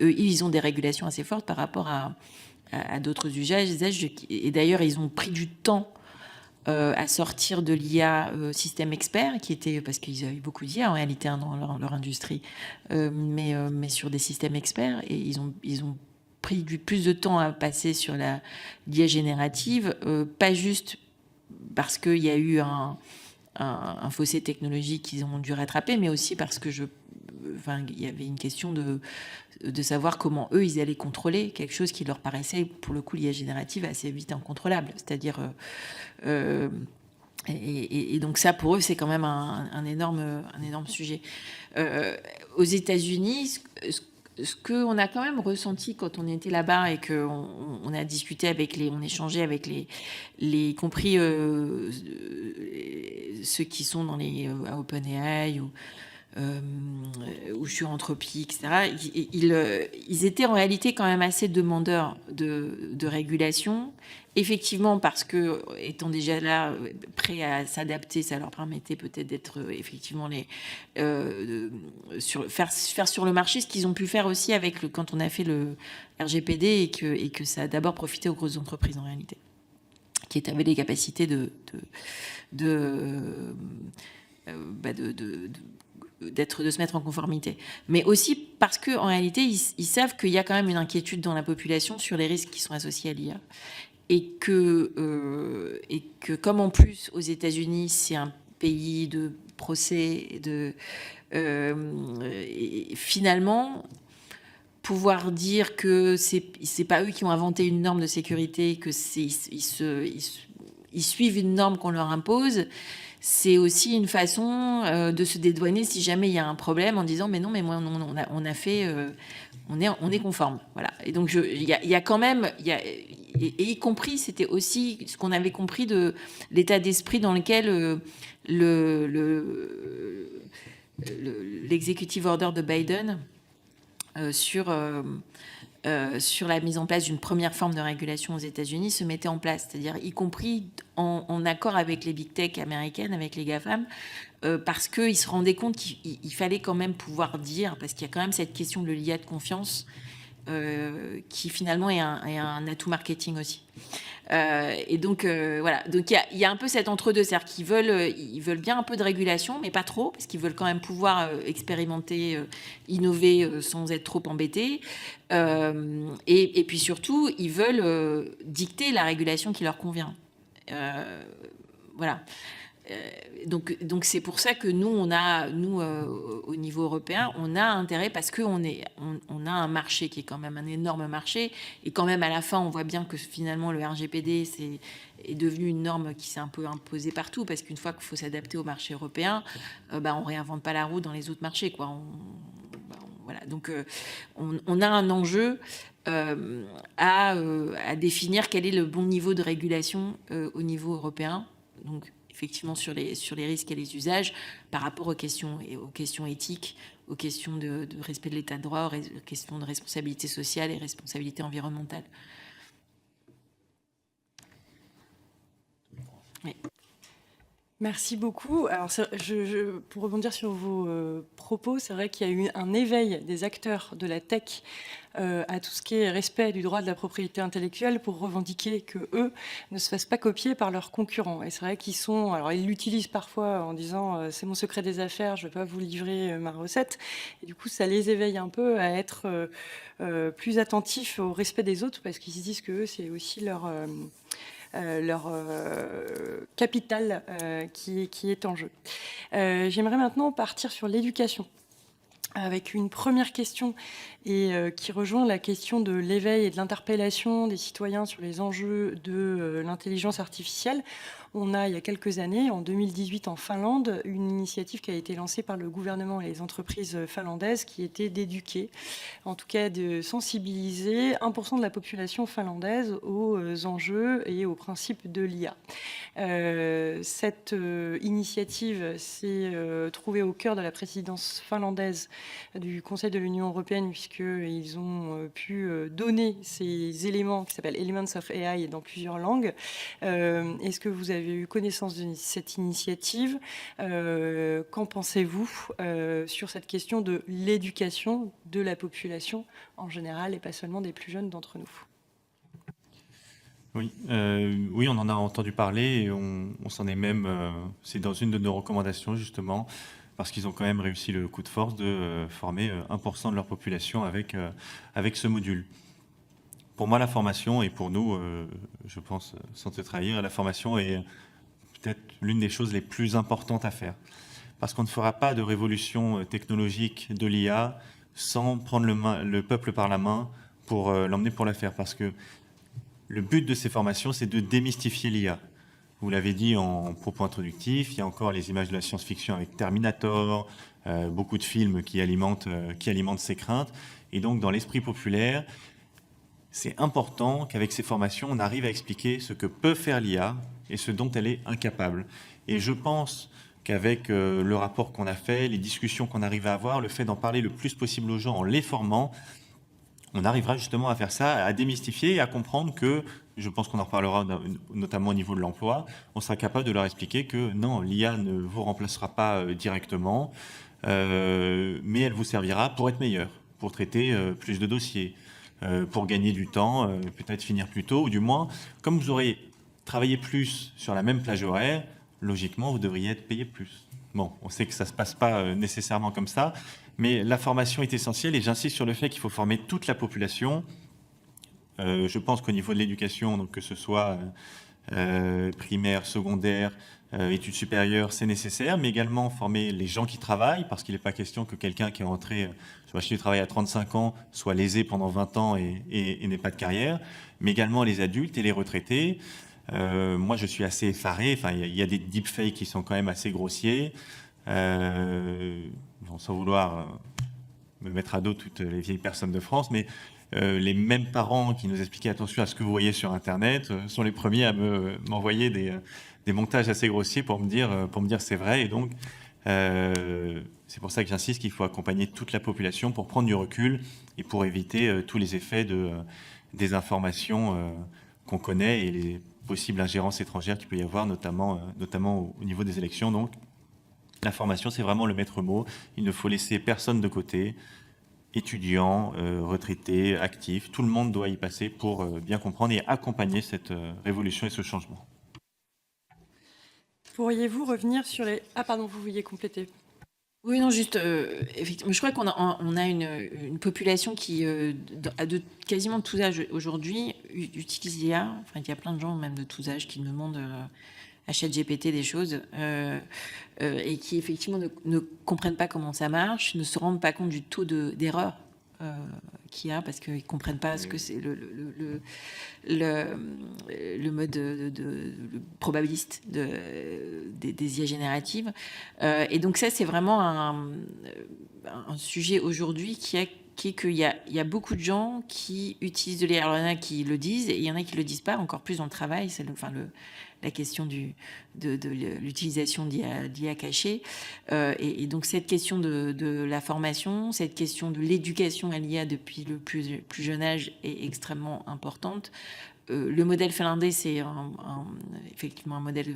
C: ils ont des régulations assez fortes par rapport à d'autres usages. Et d'ailleurs, ils ont pris du temps à sortir de l'IA système expert, qui était, parce qu'ils avaient beaucoup d'IA en réalité dans leur industrie, mais sur des systèmes experts, et ils ont pris plus de temps à passer sur l'IA générative, pas juste parce qu'il y a eu un fossé technologique qu'ils ont dû rattraper, mais aussi parce que il y avait une question de savoir comment eux, ils allaient contrôler quelque chose qui leur paraissait, pour le coup, l'IA générative assez vite incontrôlable. C'est-à-dire... et donc ça, pour eux, c'est quand même un énorme sujet. Aux États-Unis, ce qu'on a quand même ressenti quand on était là-bas et qu'on a discuté on échangeait avec y compris ceux qui sont dans les à OpenAI ou sur Anthropic, etc. Ils étaient en réalité quand même assez demandeurs de régulation. Effectivement, parce que, étant déjà là, prêts à s'adapter, ça leur permettait peut-être d'être effectivement faire sur le marché ce qu'ils ont pu faire aussi quand on a fait le RGPD et que ça a d'abord profité aux grosses entreprises en réalité, qui avaient les capacités de se mettre en conformité. Mais aussi parce qu'en réalité, ils savent qu'il y a quand même une inquiétude dans la population sur les risques qui sont associés à l'IA. Et que comme en plus aux États-Unis c'est un pays de procès, et finalement pouvoir dire que c'est pas eux qui ont inventé une norme de sécurité, que ils suivent une norme qu'on leur impose, c'est aussi une façon de se dédouaner si jamais il y a un problème en disant mais non, mais moi on a fait on est conforme, voilà. Et donc il y a quand même et y compris, c'était aussi ce qu'on avait compris de l'état d'esprit dans lequel l'executive order de Biden sur la mise en place d'une première forme de régulation aux États-Unis se mettait en place, c'est-à-dire y compris en accord avec les big tech américaines, avec les GAFAM, parce qu'ils se rendaient compte qu'il fallait quand même pouvoir dire, parce qu'il y a quand même cette question de l'IA de confiance, qui finalement est un atout marketing aussi. Et donc voilà, donc il y a un peu cet entre-deux, c'est-à-dire qu'ils veulent bien un peu de régulation, mais pas trop, parce qu'ils veulent quand même pouvoir expérimenter, innover sans être trop embêtés. Et puis surtout, ils veulent dicter la régulation qui leur convient. Voilà. Donc c'est pour ça que nous, au niveau européen, on a intérêt, parce qu'on on a un marché qui est quand même un énorme marché, et quand même à la fin, on voit bien que finalement le RGPD est devenu une norme qui s'est un peu imposée partout, parce qu'une fois qu'il faut s'adapter au marché européen, on réinvente pas la roue dans les autres marchés, quoi. Voilà. Donc on a un enjeu à définir quel est le bon niveau de régulation au niveau européen. Donc effectivement sur les risques et les usages par rapport aux questions éthiques, aux questions de respect de l'état de droit, aux questions de responsabilité sociale et responsabilité environnementale. Oui.
D: Merci beaucoup. Alors, pour rebondir sur vos propos, c'est vrai qu'il y a eu un éveil des acteurs de la tech à tout ce qui est respect du droit de la propriété intellectuelle pour revendiquer que eux ne se fassent pas copier par leurs concurrents. Et c'est vrai ils l'utilisent parfois en disant c'est mon secret des affaires, je ne vais pas vous livrer ma recette. Et du coup, ça les éveille un peu à être plus attentifs au respect des autres, parce qu'ils se disent que eux, c'est aussi leur capital qui est en jeu. J'aimerais maintenant partir sur l'éducation, avec une première question qui rejoint la question de l'éveil et de l'interpellation des citoyens sur les enjeux de l'intelligence artificielle. On a, il y a quelques années, en 2018 en Finlande, une initiative qui a été lancée par le gouvernement et les entreprises finlandaises qui était d'éduquer, en tout cas de sensibiliser 1% de la population finlandaise aux enjeux et aux principes de l'IA. Cette initiative s'est trouvée au cœur de la présidence finlandaise du Conseil de l'Union européenne, puisqu'ils ont pu donner ces éléments qui s'appellent Elements of AI dans plusieurs langues. Est-ce que vous avez eu connaissance de cette initiative? Qu'en pensez-vous sur cette question de l'éducation de la population en général et pas seulement des plus jeunes d'entre nous?
B: Oui, oui, on en a entendu parler et on s'en est même... c'est dans une de nos recommandations, justement, parce qu'ils ont quand même réussi le coup de force de former 1% de leur population avec ce module. Pour moi, la formation, et pour nous, je pense, sans te trahir, la formation est peut-être l'une des choses les plus importantes à faire. Parce qu'on ne fera pas de révolution technologique de l'IA sans prendre le peuple par la main pour l'emmener pour la faire. Parce que le but de ces formations, c'est de démystifier l'IA. Vous l'avez dit en propos introductif, il y a encore les images de la science-fiction avec Terminator, beaucoup de films qui alimentent ces craintes. Et donc, dans l'esprit populaire, c'est important qu'avec ces formations, on arrive à expliquer ce que peut faire l'IA et ce dont elle est incapable. Et je pense qu'avec le rapport qu'on a fait, les discussions qu'on arrive à avoir, le fait d'en parler le plus possible aux gens en les formant, on arrivera justement à faire ça, à démystifier et à comprendre que, je pense qu'on en reparlera notamment au niveau de l'emploi, on sera capable de leur expliquer que non, l'IA ne vous remplacera pas directement, mais elle vous servira pour être meilleur, pour traiter plus de dossiers, pour gagner du temps, peut-être finir plus tôt, ou du moins, comme vous aurez travaillé plus sur la même plage horaire, logiquement, vous devriez être payé plus. Bon, on sait que ça ne se passe pas nécessairement comme ça, mais la formation est essentielle et j'insiste sur le fait qu'il faut former toute la population. Je pense qu'au niveau de l'éducation, donc que ce soit primaire, secondaire, études supérieures, c'est nécessaire, mais également former les gens qui travaillent, parce qu'il n'est pas question que quelqu'un qui est rentré sur le marché du travail à 35 ans soit lésé pendant 20 ans et n'ait pas de carrière, mais également les adultes et les retraités. Moi, je suis assez effaré. Enfin, il y a des deepfakes qui sont quand même assez grossiers. Bon, sans vouloir me mettre à dos toutes les vieilles personnes de France, mais les mêmes parents qui nous expliquaient attention à ce que vous voyez sur Internet sont les premiers à m'envoyer des montages assez grossiers pour me dire c'est vrai. Et donc, c'est pour ça que j'insiste qu'il faut accompagner toute la population pour prendre du recul et pour éviter tous les effets des informations qu'on connaît et les possibles ingérences étrangères qu'il peut y avoir, notamment au niveau des élections. Donc, la formation, c'est vraiment le maître mot. Il ne faut laisser personne de côté, étudiants, retraités, actifs. Tout le monde doit y passer pour bien comprendre et accompagner cette révolution et ce changement.
D: Pourriez-vous revenir sur les... Ah pardon, vous vouliez compléter.
C: Oui, non, juste, effectivement, je crois on a une population qui, de quasiment tous âges aujourd'hui, utilise l'IA. Enfin, il y a plein de gens, même de tous âges, qui demandent à ChatGPT des choses et qui, effectivement, ne comprennent pas comment ça marche, ne se rendent pas compte du taux d'erreur qu'il y a, parce qu'ils ne comprennent pas ce que c'est le mode le probabiliste des IA génératives. Et donc ça, c'est vraiment un sujet aujourd'hui qui est qu'il y a beaucoup de gens qui utilisent de l'IA. Alors, il y en a qui le disent et il y en a qui ne le disent pas, encore plus dans le travail. C'est la question de l'utilisation d'IA cachée. Et donc, cette question de la formation, cette question de l'éducation à l'IA depuis le plus jeune âge est extrêmement importante. Le modèle finlandais, c'est effectivement un modèle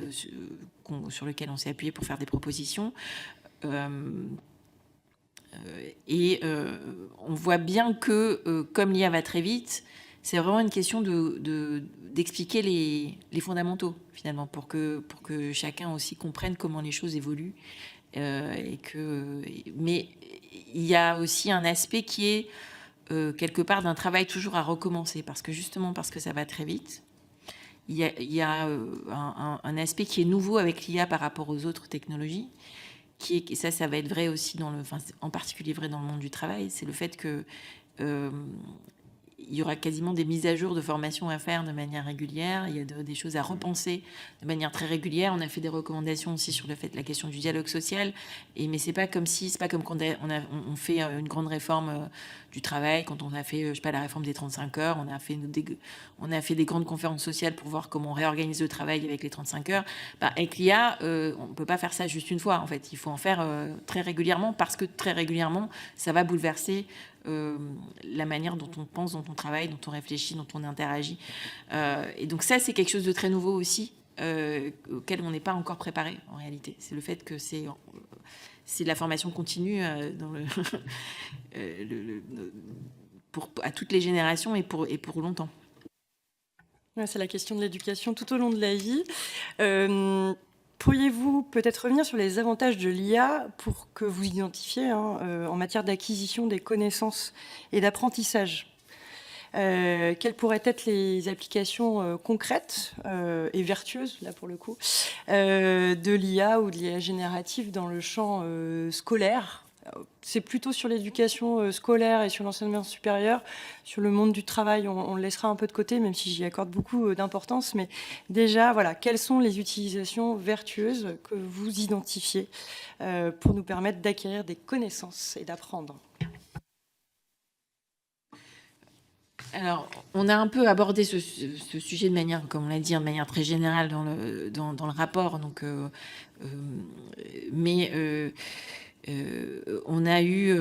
C: sur lequel on s'est appuyé pour faire des propositions. On voit bien que, comme l'IA va très vite, c'est vraiment une question d'expliquer les fondamentaux, finalement, pour que chacun aussi comprenne comment les choses évoluent. Mais il y a aussi un aspect qui est, quelque part, d'un travail toujours à recommencer, parce que ça va très vite. Il y a un aspect qui est nouveau avec l'IA par rapport aux autres technologies, ça va être vrai aussi en particulier vrai dans le monde du travail, c'est le fait que il y aura quasiment des mises à jour de formation à faire de manière régulière. Il y a des choses à repenser de manière très régulière. On a fait des recommandations aussi sur la question du dialogue social. Mais c'est pas comme quand on fait une grande réforme du travail, quand on a fait, la réforme des 35 heures. On a fait des grandes conférences sociales pour voir comment on réorganise le travail avec les 35 heures. Avec l'IA, on ne peut pas faire ça juste une fois. En fait, il faut en faire très régulièrement, parce que très régulièrement, ça va bouleverser la manière dont on pense, dont on travaille, dont on réfléchit, dont on interagit. Et donc ça, c'est quelque chose de très nouveau aussi, auquel on n'est pas encore préparé en réalité. C'est le fait que c'est de la formation continue à toutes les générations et pour longtemps.
D: Ouais, c'est la question de l'éducation tout au long de la vie. Pourriez-vous peut-être revenir sur les avantages de l'IA pour que vous identifiez en matière d'acquisition des connaissances et d'apprentissage? Quelles pourraient être les applications concrètes et vertueuses, là pour le coup, de l'IA ou de l'IA générative dans le champ scolaire? C'est plutôt sur l'éducation scolaire et sur l'enseignement supérieur. Sur le monde du travail, on le laissera un peu de côté, même si j'y accorde beaucoup d'importance. Mais déjà, voilà, quelles sont les utilisations vertueuses que vous identifiez pour nous permettre d'acquérir des connaissances et d'apprendre?
C: Alors, on a un peu abordé ce sujet de manière, comme on l'a dit, de manière très générale dans le rapport. Donc, on a eu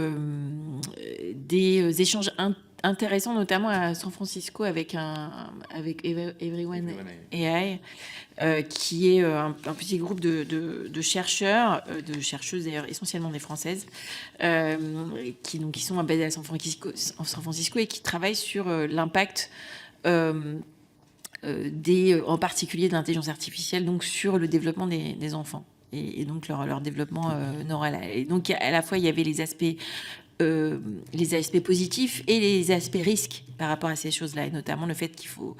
C: des échanges intéressants, notamment à San Francisco avec Everyone AI, qui est un petit groupe de chercheurs, de chercheuses d'ailleurs, essentiellement des Françaises, qui sont basées à San Francisco et qui travaillent sur l'impact en particulier de l'intelligence artificielle, donc sur le développement des enfants. Et donc leur développement neural. Et donc à la fois il y avait les aspects positifs et les aspects risques par rapport à ces choses-là, et notamment le fait qu'il faut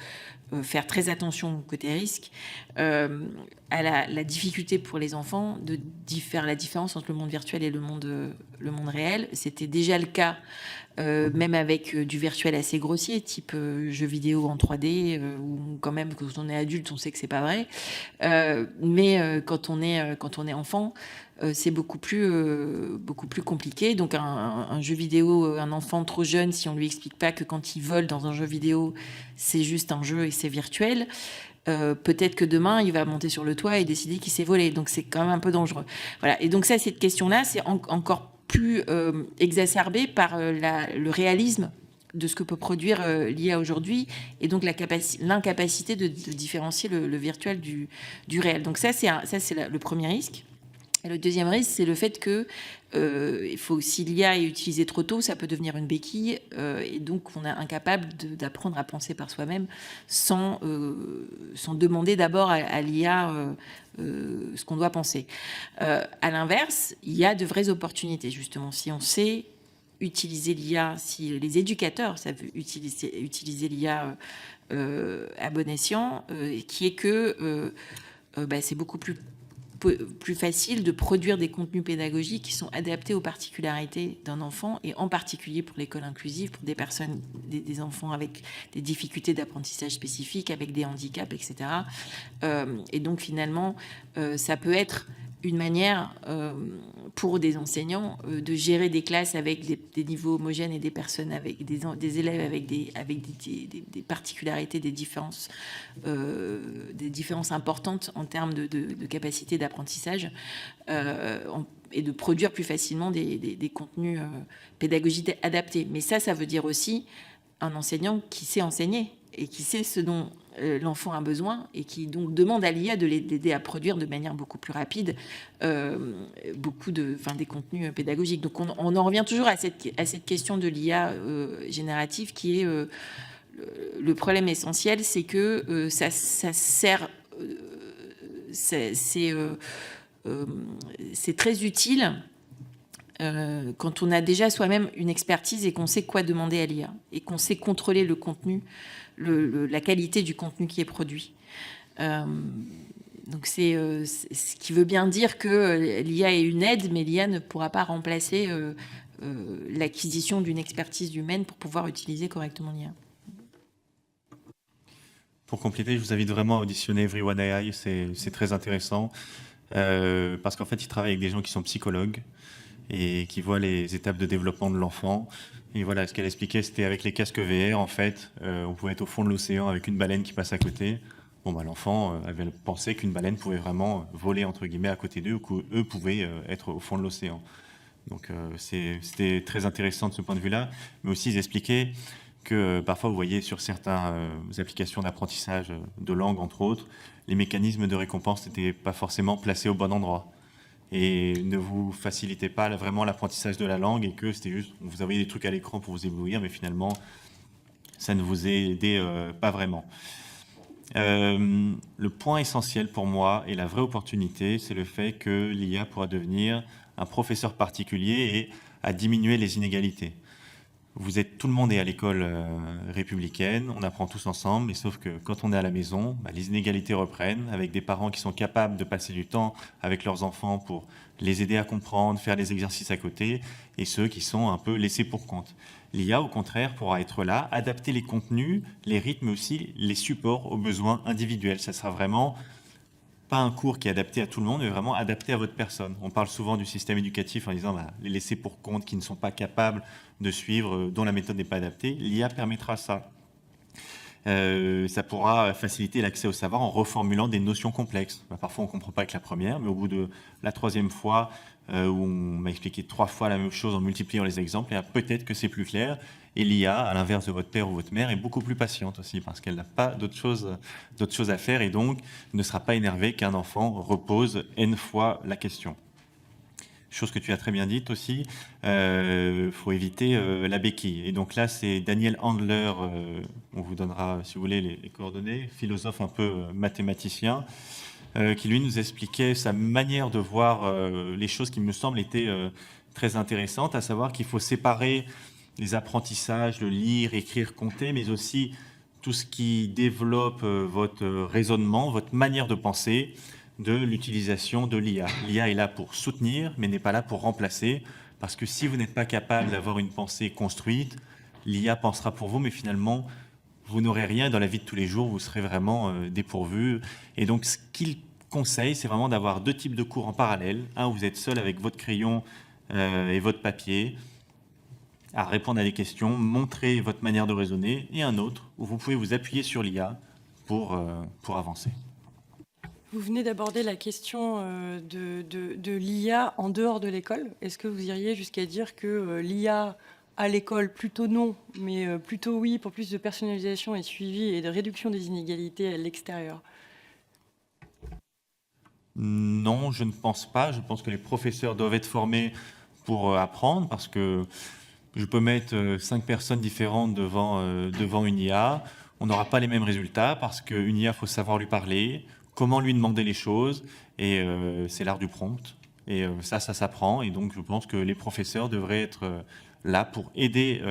C: faire très attention au côté risque, à la difficulté pour les enfants de faire la différence entre le monde virtuel et le monde réel. C'était déjà le cas, même avec du virtuel assez grossier, type jeux vidéo en 3D, où quand même, quand on est adulte, on sait que c'est pas vrai. Mais quand on est enfant, c'est beaucoup plus compliqué. Donc un jeu vidéo, un enfant trop jeune, si on lui explique pas que quand il vole dans un jeu vidéo, c'est juste un jeu et c'est virtuel, peut-être que demain il va monter sur le toit et décider qu'il s'est volé. Donc c'est quand même un peu dangereux. Voilà. Et donc ça, cette question-là, c'est encore plus exacerbé par le réalisme de ce que peut produire l'IA aujourd'hui, et donc l'incapacité de différencier le virtuel du réel. Donc ça, c'est le premier risque. Et le deuxième risque, c'est le fait que si l'IA est utilisée trop tôt, ça peut devenir une béquille, et donc on est incapable d'apprendre à penser par soi-même sans demander d'abord à l'IA ce qu'on doit penser. À l'inverse, il y a de vraies opportunités, justement. Si on sait utiliser l'IA, si les éducateurs savent utiliser l'IA à bon escient, qui est que c'est beaucoup plus facile de produire des contenus pédagogiques qui sont adaptés aux particularités d'un enfant, et en particulier pour l'école inclusive, pour des personnes, des enfants avec des difficultés d'apprentissage spécifiques, avec des handicaps, etc. Et donc finalement, ça peut être une manière pour des enseignants de gérer des classes avec des niveaux homogènes et des personnes avec des élèves avec des particularités, des différences importantes en termes de capacité d'apprentissage, et de produire plus facilement des contenus pédagogiques adaptés. Mais ça veut dire aussi un enseignant qui sait enseigner et qui sait ce dont l'enfant a besoin, et qui donc demande à l'IA de l'aider à produire de manière beaucoup plus rapide des contenus pédagogiques. Donc on en revient toujours à cette question de l'IA générative, qui est le problème essentiel, c'est que ça sert, c'est très utile quand on a déjà soi-même une expertise et qu'on sait quoi demander à l'IA, et qu'on sait contrôler le contenu, la qualité du contenu qui est produit. Donc c'est ce qui veut bien dire que l'IA est une aide, mais l'IA ne pourra pas remplacer l'acquisition d'une expertise humaine pour pouvoir utiliser correctement l'IA.
B: Pour compléter, je vous invite vraiment à auditionner Everyone AI, c'est très intéressant, parce qu'en fait, ils travaillent avec des gens qui sont psychologues et qui voient les étapes de développement de l'enfant. Et voilà, ce qu'elle expliquait, c'était avec les casques VR, en fait, on pouvait être au fond de l'océan avec une baleine qui passe à côté. L'enfant avait pensé qu'une baleine pouvait vraiment voler, entre guillemets, à côté d'eux, ou qu'eux pouvaient être au fond de l'océan. Donc c'était très intéressant de ce point de vue-là. Mais aussi, ils expliquaient que parfois, vous voyez, sur certaines applications d'apprentissage de langue, entre autres, les mécanismes de récompense n'étaient pas forcément placés au bon endroit. Et ne vous facilitez pas vraiment l'apprentissage de la langue, et que c'était juste, vous envoyez des trucs à l'écran pour vous éblouir, mais finalement, ça ne vous aidait pas vraiment. Le point essentiel pour moi, et la vraie opportunité, c'est le fait que l'IA pourra devenir un professeur particulier et à diminuer les inégalités. Tout le monde est à l'école républicaine, on apprend tous ensemble, mais sauf que quand on est à la maison, les inégalités reprennent, avec des parents qui sont capables de passer du temps avec leurs enfants pour les aider à comprendre, faire des exercices à côté, et ceux qui sont un peu laissés pour compte. L'IA, au contraire, pourra être là, adapter les contenus, les rythmes, mais aussi les supports aux besoins individuels. Ça sera vraiment pas un cours qui est adapté à tout le monde, mais vraiment adapté à votre personne. On parle souvent du système éducatif en disant les laissés pour compte qui ne sont pas capables de suivre, dont la méthode n'est pas adaptée. L'IA permettra ça. Ça pourra faciliter l'accès au savoir en reformulant des notions complexes. Parfois, on ne comprend pas avec la première, mais au bout de la troisième fois, où on m'a expliqué 3 fois la même chose en multipliant les exemples, et peut-être que c'est plus clair. Et l'IA, à l'inverse de votre père ou votre mère, est beaucoup plus patiente aussi, parce qu'elle n'a pas d'autre chose à faire, et donc ne sera pas énervée qu'un enfant repose N fois la question. Chose que tu as très bien dite aussi, faut éviter la béquille. Et donc là, c'est Daniel Handler, on vous donnera, si vous voulez, les coordonnées, philosophe un peu mathématicien, qui lui nous expliquait sa manière de voir les choses qui me semble était très intéressante, à savoir qu'il faut séparer les apprentissages, le lire, écrire, compter, mais aussi tout ce qui développe votre raisonnement, votre manière de penser, de l'utilisation de l'IA. L'IA est là pour soutenir, mais n'est pas là pour remplacer, parce que si vous n'êtes pas capable d'avoir une pensée construite, l'IA pensera pour vous, mais finalement, vous n'aurez rien dans la vie de tous les jours, vous serez vraiment dépourvu. Et donc, ce qu'il conseille, c'est vraiment d'avoir 2 types de cours en parallèle. Un où vous êtes seul avec votre crayon et votre papier, à répondre à des questions, montrer votre manière de raisonner, et un autre où vous pouvez vous appuyer sur l'IA pour avancer.
D: Vous venez d'aborder la question de l'IA en dehors de l'école. Est-ce que vous iriez jusqu'à dire que l'IA à l'école, plutôt non, mais plutôt oui, pour plus de personnalisation et de suivi et de réduction des inégalités à l'extérieur?
B: Non, je ne pense pas. Je pense que les professeurs doivent être formés pour apprendre, parce que je peux mettre 5 personnes différentes devant une IA. On n'aura pas les mêmes résultats, parce qu'une IA, il faut savoir lui parler, comment lui demander les choses, et c'est l'art du prompt. Et ça s'apprend. Et donc, je pense que les professeurs devraient être là pour aider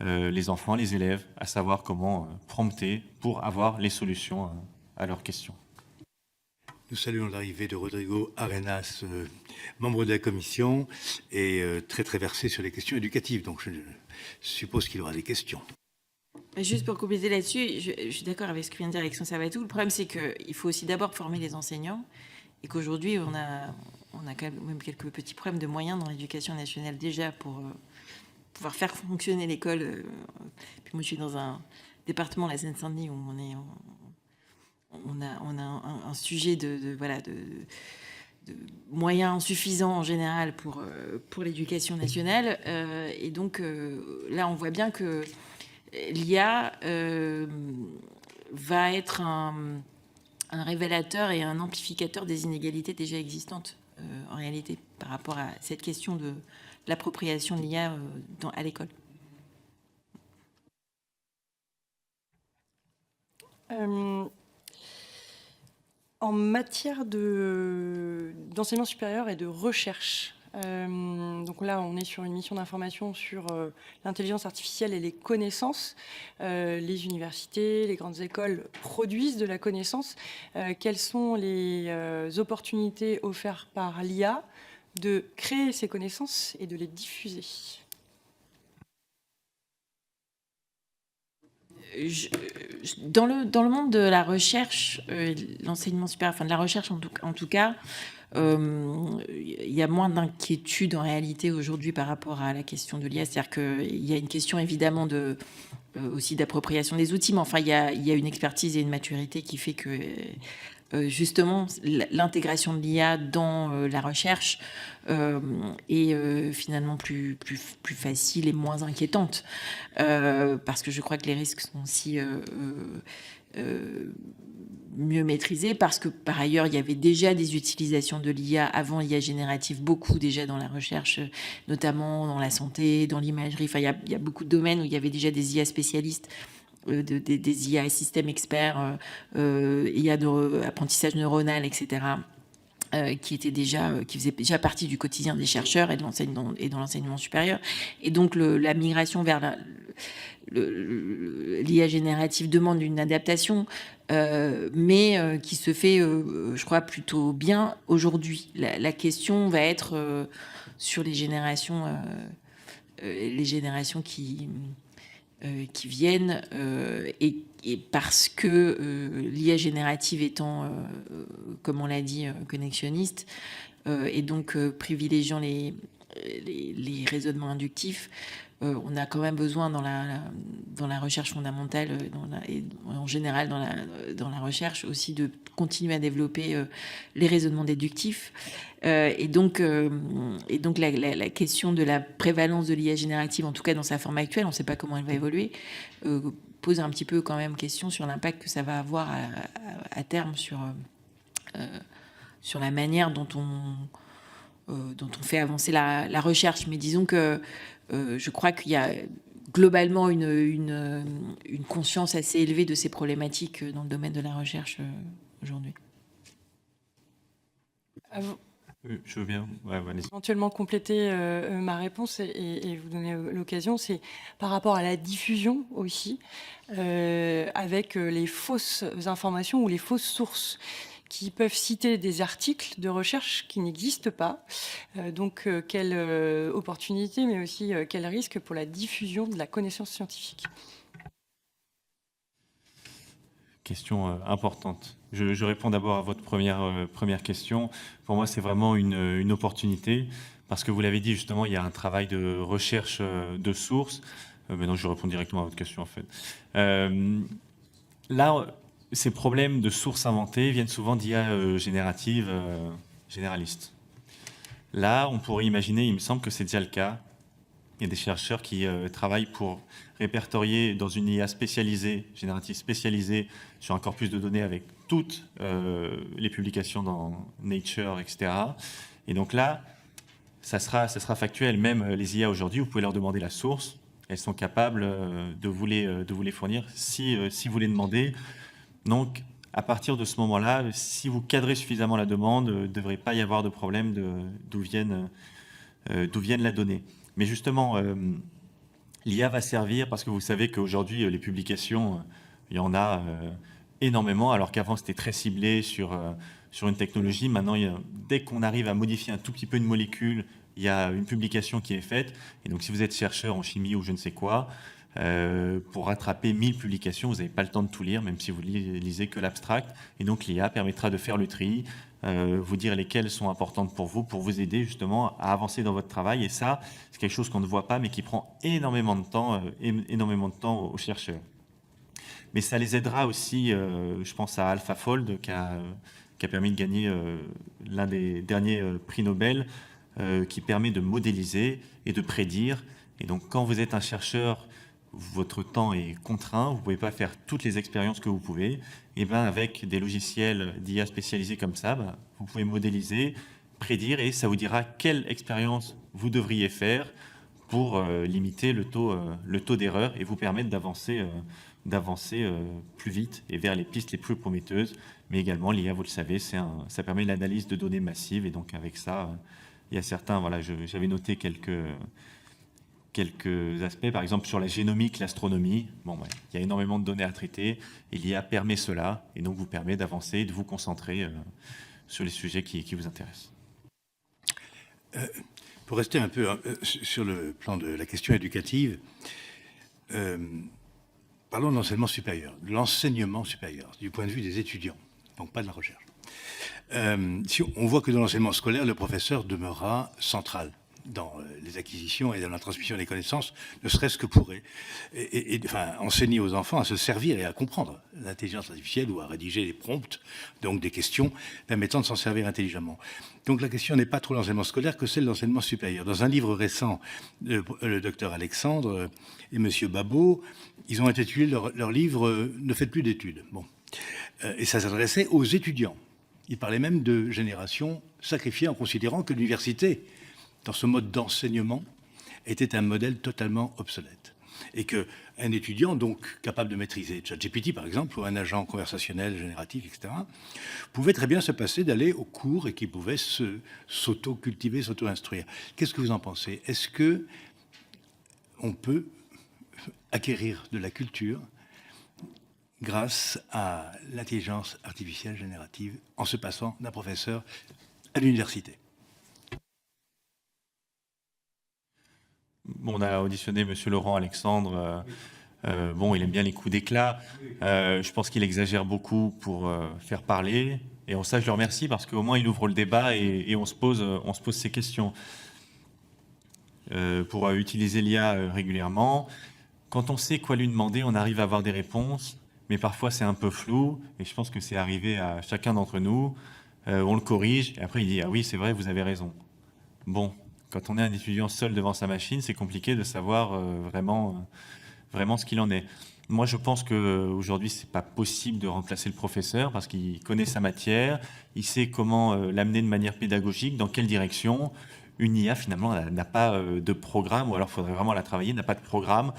B: les enfants, les élèves, à savoir comment prompter pour avoir les solutions à leurs questions.
A: Nous saluons l'arrivée de Rodrigo Arenas, membre de la commission, et très versé sur les questions éducatives. Donc je suppose qu'il aura des questions.
C: Juste pour compléter là-dessus, je suis d'accord avec ce que vient de dire Alexandre Sabatou. Le problème, c'est qu'il faut aussi d'abord former les enseignants, et qu'aujourd'hui, on a quand même quelques petits problèmes de moyens dans l'éducation nationale déjà pour pouvoir faire fonctionner l'école. Puis moi, je suis dans un département, la Seine-Saint-Denis, où on a un sujet de moyens insuffisants en général pour l'éducation nationale. Et donc, là, on voit bien que l'IA va être un révélateur et un amplificateur des inégalités déjà existantes, en réalité, par rapport à cette question de l'appropriation de l'IA à l'école.
D: En matière d'enseignement supérieur et de recherche, donc là, on est sur une mission d'information sur l'intelligence artificielle et les connaissances. Les universités, les grandes écoles produisent de la connaissance. Quelles sont les opportunités offertes par l'IA de créer ces connaissances et de les diffuser ?
C: Dans le monde de la recherche, l'enseignement supérieur, enfin de la recherche en tout cas, il y a moins d'inquiétude en réalité aujourd'hui par rapport à la question de l'IA. C'est-à-dire qu'il y a une question évidemment aussi d'appropriation des outils, mais enfin il y a une expertise et une maturité qui fait que justement l'intégration de l'IA dans la recherche est finalement plus facile et moins inquiétante, parce que je crois que les risques sont aussi mieux maîtrisés, parce que par ailleurs il y avait déjà des utilisations de l'IA avant l'IA générative, beaucoup déjà dans la recherche, notamment dans la santé, dans l'imagerie. Enfin il y a beaucoup de domaines où il y avait déjà des IA spécialistes, des IA systèmes experts, IA apprentissage neuronal, etc., qui faisaient déjà partie du quotidien des chercheurs et dans l'enseignement supérieur. Et donc la migration vers l'IA générative demande une adaptation, mais qui se fait, je crois, plutôt bien aujourd'hui. La question va être sur les générations qui viennent, et parce que l'IA générative étant, comme on l'a dit, connexionniste, et donc privilégiant les raisonnements inductifs, on a quand même besoin dans la recherche fondamentale et en général dans la recherche aussi de continuer à développer les raisonnements déductifs. Et donc la question de la prévalence de l'IA générative, en tout cas dans sa forme actuelle, on ne sait pas comment elle va évoluer, pose un petit peu quand même question sur l'impact que ça va avoir à terme sur la manière dont on fait avancer la recherche. Mais disons que je crois qu'il y a globalement une conscience assez élevée de ces problématiques dans le domaine de la recherche aujourd'hui.
B: Je veux bien
D: éventuellement compléter ma réponse et vous donner l'occasion. C'est par rapport à la diffusion aussi, avec les fausses informations ou les fausses sources qui peuvent citer des articles de recherche qui n'existent pas. Donc, quelle opportunité, mais aussi quel risque pour la diffusion de la connaissance scientifique.
B: Question importante. Je réponds d'abord à votre première question. Pour moi, c'est vraiment une opportunité, parce que vous l'avez dit justement, il y a un travail de recherche de sources. Maintenant, je réponds directement à votre question en fait. Là, ces problèmes de sources inventées viennent souvent d'IA générative généralistes. Là, on pourrait imaginer, il me semble que c'est déjà le cas, Il y a des chercheurs qui travaillent pour répertorier dans une IA spécialisée, générative spécialisée, sur un corpus de données avec toutes les publications dans Nature, etc. Et donc là, ça sera factuel. Même les IA aujourd'hui, vous pouvez leur demander la source. Elles sont capables de vous les fournir si vous les demandez. Donc, à partir de ce moment-là, si vous cadrez suffisamment la demande, il ne devrait pas y avoir de problème d'où vienne la donnée. Mais justement, l'IA va servir parce que vous savez qu'aujourd'hui, les publications, il y en a énormément, alors qu'avant, c'était très ciblé sur une technologie. Maintenant, dès qu'on arrive à modifier un tout petit peu une molécule, il y a une publication qui est faite. Et donc, si vous êtes chercheur en chimie ou je ne sais quoi, pour rattraper 1000 publications, vous n'avez pas le temps de tout lire, même si vous lisez que l'abstract. Et donc, l'IA permettra de faire le tri, vous dire lesquelles sont importantes pour vous aider justement à avancer dans votre travail. Et ça, c'est quelque chose qu'on ne voit pas, mais qui prend énormément de temps aux chercheurs. Mais ça les aidera aussi, je pense à AlphaFold, qui a permis de gagner l'un des derniers prix Nobel, qui permet de modéliser et de prédire. Et donc, quand vous êtes un chercheur, votre temps est contraint, vous ne pouvez pas faire toutes les expériences que vous pouvez. Et bien, avec des logiciels d'IA spécialisés comme ça, vous pouvez modéliser, prédire, et ça vous dira quelle expérience vous devriez faire pour limiter le taux d'erreur et vous permettre d'avancer plus vite et vers les pistes les plus prometteuses. Mais également, l'IA, vous le savez, ça permet l'analyse de données massives. Et donc, avec ça, il y a certains... Voilà, j'avais noté quelques aspects, par exemple sur la génomique, l'astronomie. Il y a énormément de données à traiter. Et l'IA permet cela, et donc vous permet d'avancer et de vous concentrer sur les sujets qui vous intéressent.
A: Pour rester un peu sur le plan de la question éducative, parlons de l'enseignement supérieur, de l'enseignement supérieur, du point de vue des étudiants, donc pas de la recherche. Si on voit que dans l'enseignement scolaire, le professeur demeurera central dans les acquisitions et dans la transmission des connaissances, ne serait-ce que pour enseigner aux enfants à se servir et à comprendre l'intelligence artificielle ou à rédiger des prompts, donc des questions permettant de s'en servir intelligemment. Donc la question n'est pas trop l'enseignement scolaire que celle de l'enseignement supérieur. Dans un livre récent, le docteur Alexandre et M. Babot, ils ont intitulé leur livre « Ne faites plus d'études ». Bon. Et ça s'adressait aux étudiants. Ils parlaient même de génération sacrifiée en considérant que l'université, dans ce mode d'enseignement, était un modèle totalement obsolète. Et qu'un étudiant, donc capable de maîtriser ChatGPT, par exemple, ou un agent conversationnel génératif, etc., pouvait très bien se passer d'aller au cours et qu'il pouvait s'auto-cultiver, s'auto-instruire. Qu'est-ce que vous en pensez? Est-ce qu'on peut acquérir de la culture grâce à l'intelligence artificielle générative en se passant d'un professeur à l'université?
B: On a auditionné M. Laurent Alexandre. Il aime bien les coups d'éclat. Je pense qu'il exagère beaucoup pour faire parler. Et en ça, je le remercie parce qu'au moins, il ouvre le débat et on se pose ces questions. Pour utiliser l'IA régulièrement, quand on sait quoi lui demander, on arrive à avoir des réponses. Mais parfois, c'est un peu flou. Et je pense que c'est arrivé à chacun d'entre nous. On le corrige. Et après, il dit « Ah oui, c'est vrai, vous avez raison. » Bon. Quand on est un étudiant seul devant sa machine, c'est compliqué de savoir vraiment ce qu'il en est. Moi, je pense qu'aujourd'hui, ce n'est pas possible de remplacer le professeur parce qu'il connaît sa matière, il sait comment l'amener de manière pédagogique, dans quelle direction. Une IA, finalement, n'a pas de programme, ou alors il faudrait vraiment la travailler, n'a pas de programme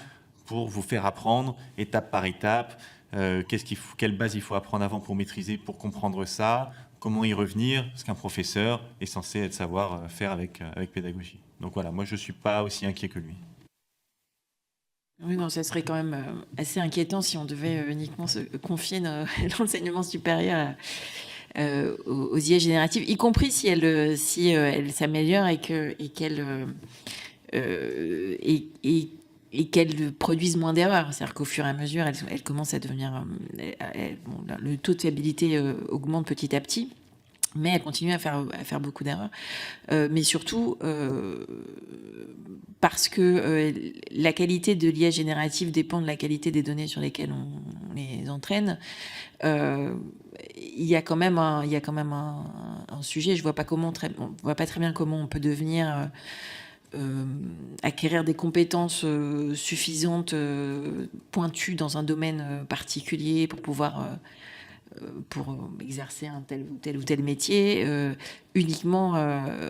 B: pour vous faire apprendre étape par étape. Quelle base il faut apprendre avant pour maîtriser, pour comprendre ça. Comment y revenir, ce qu'un professeur est censé savoir faire avec pédagogie. Donc voilà, moi je ne suis pas aussi inquiet que lui.
C: Oui, non, ça serait quand même assez inquiétant si on devait uniquement se confier l'enseignement supérieur aux IA génératives, y compris si elles s'améliorent et qu'elles produisent moins d'erreurs. C'est-à-dire qu'au fur et à mesure, elles commencent à devenir... le taux de fiabilité augmente petit à petit, mais elles continuent à faire beaucoup d'erreurs. Mais surtout, parce que la qualité de l'IA générative dépend de la qualité des données sur lesquelles on les entraîne. Il y a quand même un sujet. Je vois pas très bien comment on peut devenir... acquérir des compétences suffisantes, pointues dans un domaine particulier pour pouvoir pour exercer un tel ou tel métier, uniquement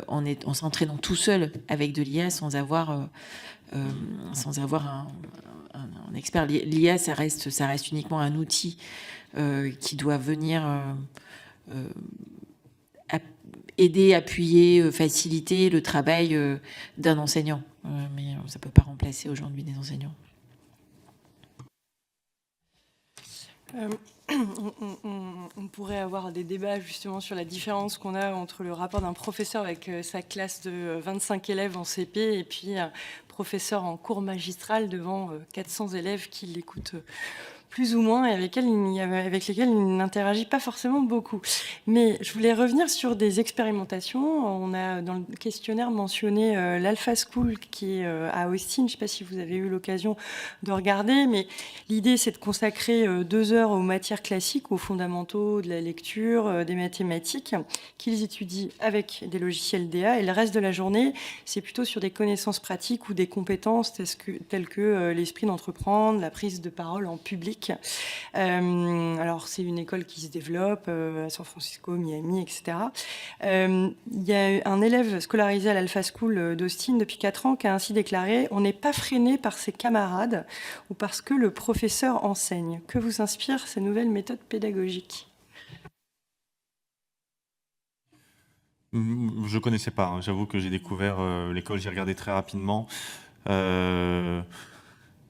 C: en s'entraînant tout seul avec de l'IA sans avoir un expert. L'IA, ça reste uniquement un outil qui doit venir aider, appuyer, faciliter le travail d'un enseignant. Mais ça ne peut pas remplacer aujourd'hui des enseignants.
D: On pourrait avoir des débats justement sur la différence qu'on a entre le rapport d'un professeur avec sa classe de 25 élèves en CP et puis un professeur en cours magistral devant 400 élèves qui l'écoutent plus ou moins et avec lesquels il n'interagit pas forcément beaucoup. Mais je voulais revenir sur des expérimentations. On a dans le questionnaire mentionné l'Alpha School qui est à Austin. Je ne sais pas si vous avez eu l'occasion de regarder, mais l'idée c'est de consacrer 2 heures aux matières classiques, aux fondamentaux de la lecture, des mathématiques, qu'ils étudient avec des logiciels DA, et le reste de la journée, c'est plutôt sur des connaissances pratiques ou des compétences telles que l'esprit d'entreprendre, la prise de parole en public. Alors, c'est une école qui se développe à San Francisco, Miami, etc. Il y a un élève scolarisé à l'Alpha School d'Austin depuis 4 ans qui a ainsi déclaré « On n'est pas freiné par ses camarades ou parce que le professeur enseigne. Que vous inspirent ces nouvelles méthodes pédagogiques ?»
B: Je ne connaissais pas, hein. J'avoue que j'ai découvert l'école, j'ai regardé très rapidement.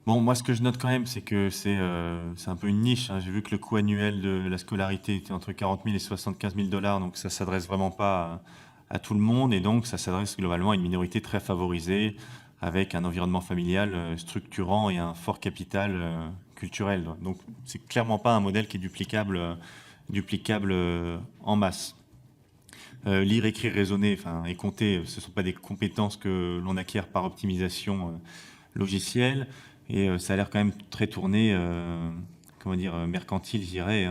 B: Bon, moi, ce que je note quand même, c'est que c'est un peu une niche, hein. J'ai vu que le coût annuel de la scolarité était entre 40 000 et 75 000 $, donc ça ne s'adresse vraiment pas à tout le monde, et donc ça s'adresse globalement à une minorité très favorisée, avec un environnement familial structurant et un fort capital culturel. Donc, c'est clairement pas un modèle qui est duplicable en masse. Lire, écrire, raisonner, et compter, ce ne sont pas des compétences que l'on acquiert par optimisation logicielle. Et ça a l'air quand même très tourné, mercantile, je dirais.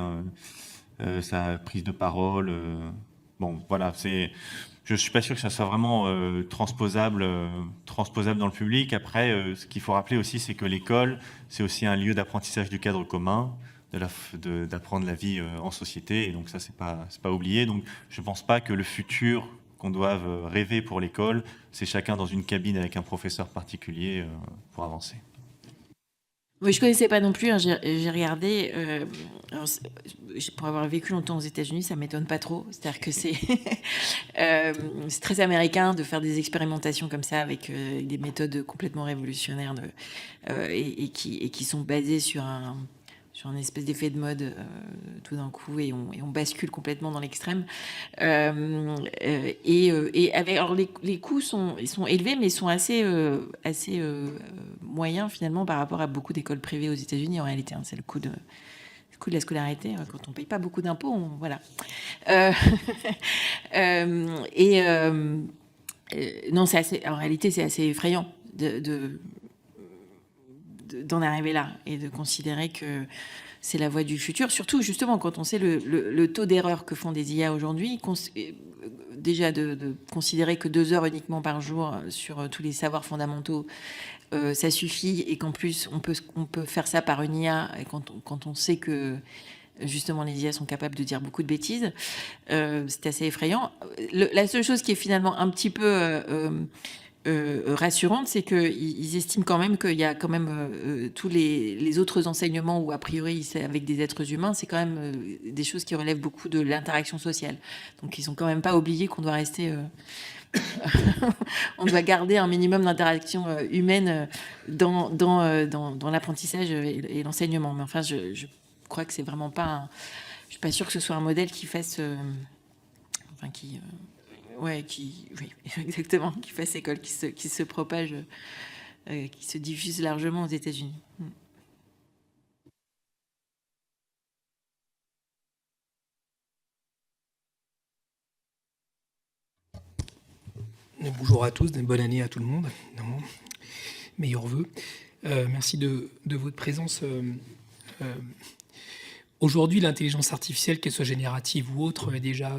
B: Sa prise de parole. Bon, voilà, je ne suis pas sûr que ça soit vraiment transposable dans le public. Après, ce qu'il faut rappeler aussi, c'est que l'école, c'est aussi un lieu d'apprentissage du cadre commun, d'apprendre la vie en société. Et donc ça, c'est pas oublié. Donc je ne pense pas que le futur qu'on doive rêver pour l'école, c'est chacun dans une cabine avec un professeur particulier pour avancer.
C: Oui, je ne connaissais pas non plus, hein, j'ai regardé. Pour avoir vécu longtemps aux États-Unis, ça ne m'étonne pas trop. C'est-à-dire que c'est très américain de faire des expérimentations comme ça avec des méthodes complètement révolutionnaires et qui sont basées sur un espèce d'effet de mode tout d'un coup et on bascule complètement dans l'extrême. Alors les coûts sont élevés, mais ils sont assez moyens finalement par rapport à beaucoup d'écoles privées aux États-Unis en réalité. Hein, c'est le coût de la scolarité. Quand on ne paye pas beaucoup d'impôts, voilà. Non, en réalité, c'est assez effrayant d'en arriver là et de considérer que c'est la voie du futur, surtout justement quand on sait le taux d'erreur que font des IA aujourd'hui, déjà de considérer que 2 heures uniquement par jour sur tous les savoirs fondamentaux, ça suffit, et qu'en plus on peut faire ça par une IA, et quand on sait que justement les IA sont capables de dire beaucoup de bêtises, c'est assez effrayant. La seule chose qui est finalement un petit peu rassurante, c'est qu'ils estiment quand même qu'il y a quand même tous les autres enseignements où a priori c'est avec des êtres humains, c'est quand même des choses qui relèvent beaucoup de l'interaction sociale. Donc ils sont quand même pas oubliés qu'on doit rester on doit garder un minimum d'interaction humaine dans l'apprentissage et l'enseignement. Mais enfin, je crois que c'est vraiment pas je suis pas sûre que ce soit un modèle qui fasse oui, exactement, qui fasse école, qui se propage, qui se diffuse largement aux États-Unis.
E: Bonjour à tous, bonne année à tout le monde, évidemment. Meilleurs vœux. Merci de votre présence. Aujourd'hui, l'intelligence artificielle, qu'elle soit générative ou autre, est déjà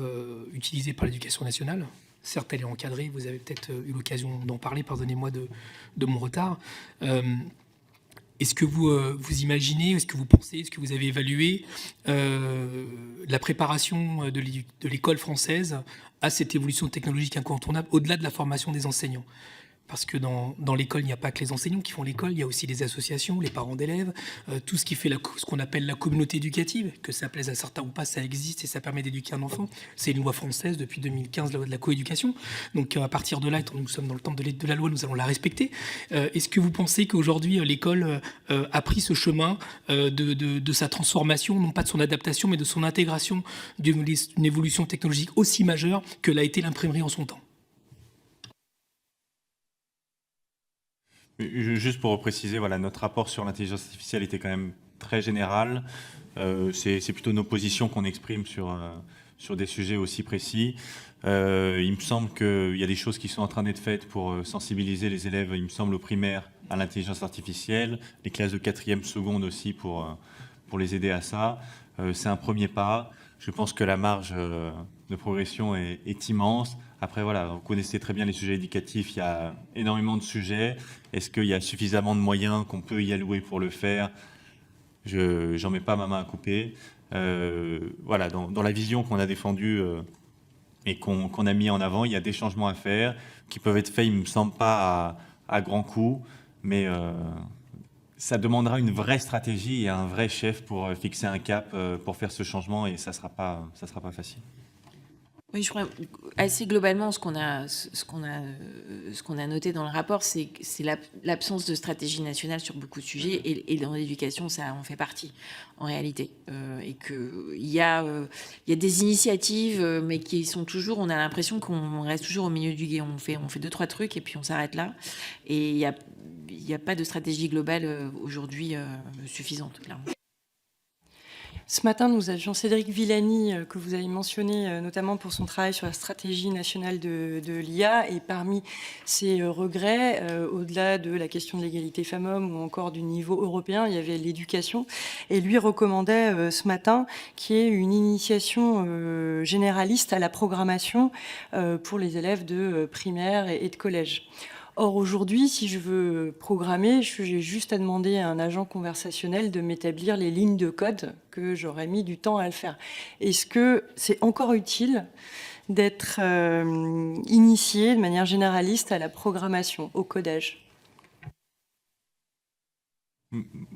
E: utilisée par l'éducation nationale. Certes, elle est encadrée, vous avez peut-être eu l'occasion d'en parler, pardonnez-moi de mon retard. Est-ce que vous imaginez, est-ce que vous pensez, est-ce que vous avez évalué la préparation de l'école française à cette évolution technologique incontournable, au-delà de la formation des enseignants ? Parce que dans l'école, il n'y a pas que les enseignants qui font l'école, il y a aussi les associations, les parents d'élèves, tout ce qui fait ce qu'on appelle la communauté éducative, que ça plaise à certains ou pas, ça existe et ça permet d'éduquer un enfant. C'est une loi française depuis 2015, la loi de la coéducation. Donc à partir de là, étant donné que nous sommes dans le temps de la loi, nous allons la respecter. Est-ce que vous pensez qu'aujourd'hui, l'école a pris ce chemin de sa transformation, non pas de son adaptation, mais de son intégration d'une évolution technologique aussi majeure que l'a été l'imprimerie en son temps ?
B: Juste pour préciser, voilà, notre rapport sur l'intelligence artificielle était quand même très général. C'est plutôt nos positions qu'on exprime sur des sujets aussi précis. Il me semble qu'il y a des choses qui sont en train d'être faites pour sensibiliser les élèves, il me semble, au primaire à l'intelligence artificielle, les classes de 4e, seconde aussi pour les aider à ça. C'est un premier pas. Je pense que la marge de progression est immense. Après, voilà, vous connaissez très bien les sujets éducatifs, il y a énormément de sujets. Est-ce qu'il y a suffisamment de moyens qu'on peut y allouer pour le faire ? Je n'en mets pas ma main à couper. Voilà, dans la vision qu'on a défendue et qu'on a mis en avant, il y a des changements à faire qui peuvent être faits, il ne me semble pas à grands coups, mais ça demandera une vraie stratégie et un vrai chef pour fixer un cap, pour faire ce changement, et ça sera pas facile.
C: Oui, je crois assez globalement ce qu'on a noté dans le rapport, c'est l'absence de stratégie nationale sur beaucoup de sujets, et dans l'éducation, ça en fait partie en réalité, et que il y a des initiatives, mais qui sont toujours, on a l'impression qu'on reste toujours au milieu du gué. On fait 2-3 trucs et puis on s'arrête là, et il y a pas de stratégie globale aujourd'hui suffisante, clairement.
D: Ce matin, nous avions Cédric Villani, que vous avez mentionné notamment pour son travail sur la stratégie nationale de l'IA. Et parmi ses regrets, au-delà de la question de l'égalité femmes-hommes ou encore du niveau européen, il y avait l'éducation. Et lui recommandait ce matin qu'il y ait une initiation généraliste à la programmation pour les élèves de primaire et de collège. Or, aujourd'hui, si je veux programmer, j'ai juste à demander à un agent conversationnel de m'établir les lignes de code que j'aurais mis du temps à le faire. Est-ce que c'est encore utile d'être initié de manière généraliste à la programmation, au codage ?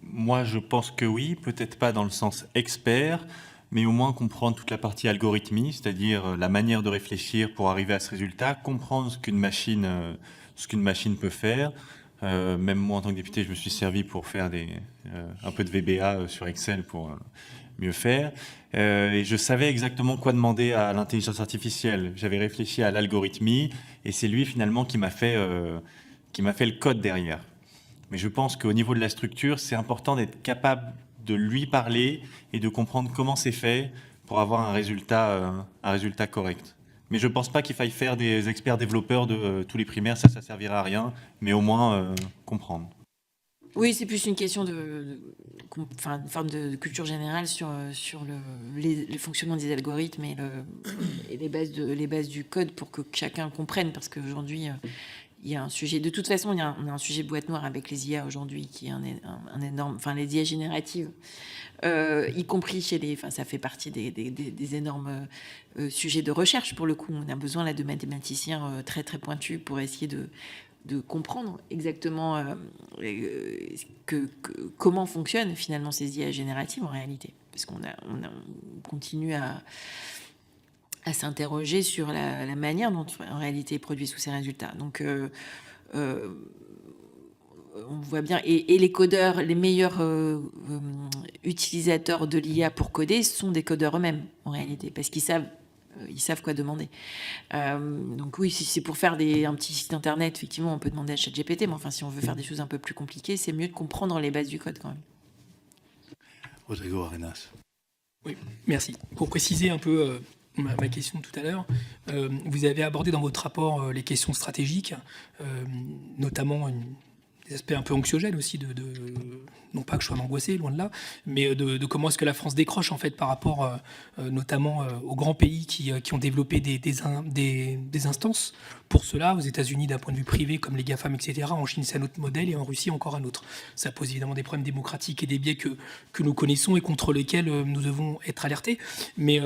B: Moi, je pense que oui, peut-être pas dans le sens expert, mais au moins comprendre toute la partie algorithmie, c'est-à-dire la manière de réfléchir pour arriver à ce résultat, comprendre ce qu'une machine peut faire. Même moi, en tant que député, je me suis servi pour faire un peu de VBA sur Excel pour mieux faire. Et je savais exactement quoi demander à l'intelligence artificielle. J'avais réfléchi à l'algorithmie, et c'est lui finalement qui m'a fait le code derrière. Mais je pense qu'au niveau de la structure, c'est important d'être capable de lui parler et de comprendre comment c'est fait pour avoir un résultat correct. Mais je ne pense pas qu'il faille faire des experts développeurs de tous les primaires, ça servira à rien, mais au moins comprendre.
C: Oui, c'est plus une question une forme de culture générale sur le fonctionnement des algorithmes et les bases du code pour que chacun comprenne, parce qu'aujourd'hui, il y a un sujet. De toute façon, on a un sujet boîte noire avec les IA aujourd'hui, qui est un énorme. Enfin, les IA génératives, y compris chez les. Enfin, ça fait partie des énormes sujets de recherche pour le coup. On a besoin là de mathématiciens très très pointus pour essayer de comprendre exactement comment fonctionnent finalement ces IA génératives en réalité, parce qu'on continue à s'interroger sur la manière dont en réalité produit tous ces résultats. Donc on voit bien, et les codeurs, les meilleurs utilisateurs de l'IA pour coder sont des codeurs eux-mêmes en réalité, parce qu'ils savent quoi demander. Donc oui, si c'est pour faire un petit site internet, effectivement, on peut demander à ChatGPT, mais enfin, si on veut faire des choses un peu plus compliquées, c'est mieux de comprendre les bases du code quand même.
A: Rodrigo Arenas.
E: Oui, merci. Pour préciser un peu ma question de tout à l'heure, vous avez abordé dans votre rapport les questions stratégiques, notamment des des aspects un peu anxiogènes aussi, non pas que je sois angoissé, loin de là, mais de comment est-ce que la France décroche en fait par rapport notamment aux grands pays qui ont développé des instances. Pour cela, aux États-Unis, d'un point de vue privé, comme les GAFAM, etc., en Chine, c'est un autre modèle, et en Russie, encore un autre. Ça pose évidemment des problèmes démocratiques et des biais que nous connaissons et contre lesquels nous devons être alertés. Mais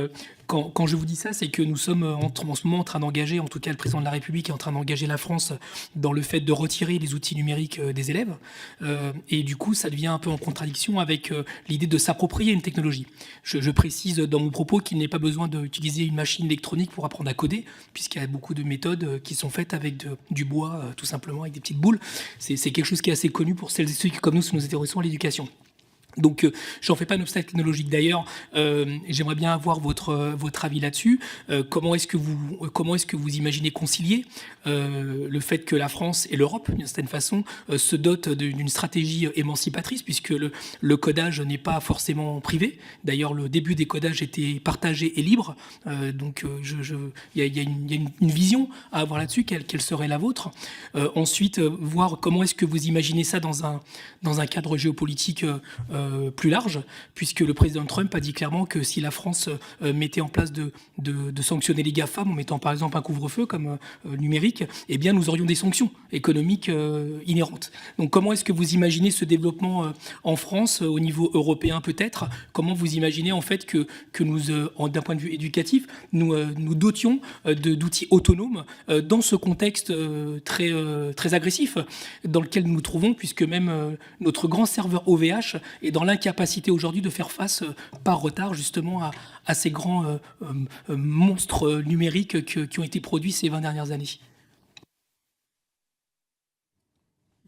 E: quand je vous dis ça, c'est que nous sommes en ce moment en train d'engager, en tout cas le président de la République est en train d'engager la France dans le fait de retirer les outils numériques des élèves. Et du coup, ça devient un peu en contradiction avec l'idée de s'approprier une technologie. Je précise dans mon propos qu'il n'est pas besoin d'utiliser une machine électronique pour apprendre à coder, puisqu'il y a beaucoup de méthodes qui sont faites avec du bois, tout simplement, avec des petites boules. C'est quelque chose qui est assez connu pour celles et ceux qui, comme nous intéressons à l'éducation. Donc, j'en fais pas un obstacle technologique d'ailleurs. J'aimerais bien avoir votre avis là-dessus. Comment est-ce que vous imaginez concilier le fait que la France et l'Europe, d'une certaine façon, se dotent d'une stratégie émancipatrice, puisque le codage n'est pas forcément privé. D'ailleurs, le début des codages était partagé et libre. Donc, il y a une vision à avoir là-dessus. Quelle serait la vôtre? Ensuite, voir comment est-ce que vous imaginez ça dans un cadre géopolitique plus large, puisque le président Trump a dit clairement que si la France mettait en place de sanctionner les GAFAM en mettant par exemple un couvre-feu comme numérique, eh bien nous aurions des sanctions économiques inhérentes. Donc comment est-ce que vous imaginez ce développement en France, au niveau européen peut-être? Comment vous imaginez en fait que nous, d'un point de vue éducatif, nous dotions d'outils autonomes dans ce contexte très agressif dans lequel nous nous trouvons, puisque même notre grand serveur OVH est dans l'incapacité aujourd'hui de faire face par retard justement à ces grands monstres numériques qui ont été produits ces 20 dernières années.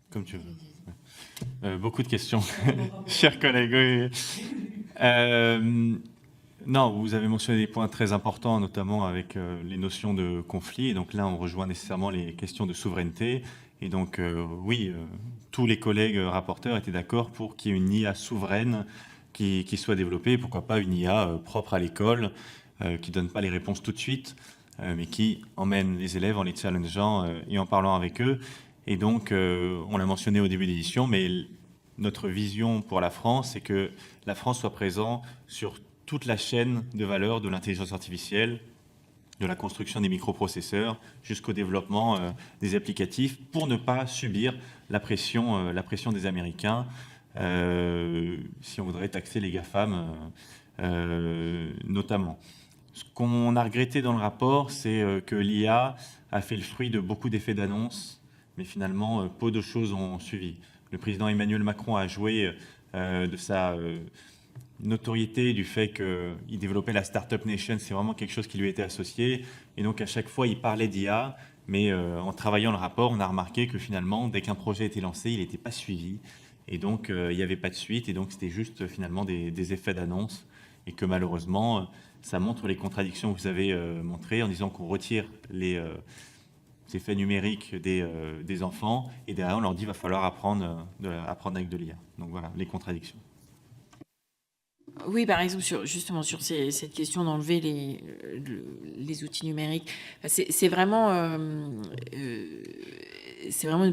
B: Comme tu veux. Beaucoup de questions, chers collègues. Non, vous avez mentionné des points très importants, notamment avec les notions de conflit. Et donc là, on rejoint nécessairement les questions de souveraineté. Et donc, oui, tous les collègues rapporteurs étaient d'accord pour qu'il y ait une IA souveraine qui soit développée. Pourquoi pas une IA propre à l'école, qui ne donne pas les réponses tout de suite, mais qui emmène les élèves en les challengeant et en parlant avec eux. Et donc, on l'a mentionné au début de l'édition, mais notre vision pour la France, c'est que la France soit présente sur toute la chaîne de valeur de l'intelligence artificielle, de la construction des microprocesseurs jusqu'au développement des applicatifs, pour ne pas subir la pression des Américains si on voudrait taxer les GAFAM notamment. Ce qu'on a regretté dans le rapport, c'est que l'IA a fait le fruit de beaucoup d'effets d'annonce, mais finalement, peu de choses ont suivi. Le président Emmanuel Macron a joué de sa notoriété, du fait qu'il développait la Startup Nation, c'est vraiment quelque chose qui lui était associé. Et donc, à chaque fois, il parlait d'IA, mais en travaillant le rapport, on a remarqué que finalement, dès qu'un projet était lancé, il n'était pas suivi. Et donc, il n'y avait pas de suite. Et donc, c'était juste finalement des effets d'annonce. Et que malheureusement, ça montre les contradictions que vous avez montrées en disant qu'on retire les effets numériques des enfants. Et derrière, on leur dit qu'il va falloir apprendre avec de l'IA. Donc voilà, les contradictions.
C: Oui, par exemple, justement sur cette question d'enlever les outils numériques, c'est vraiment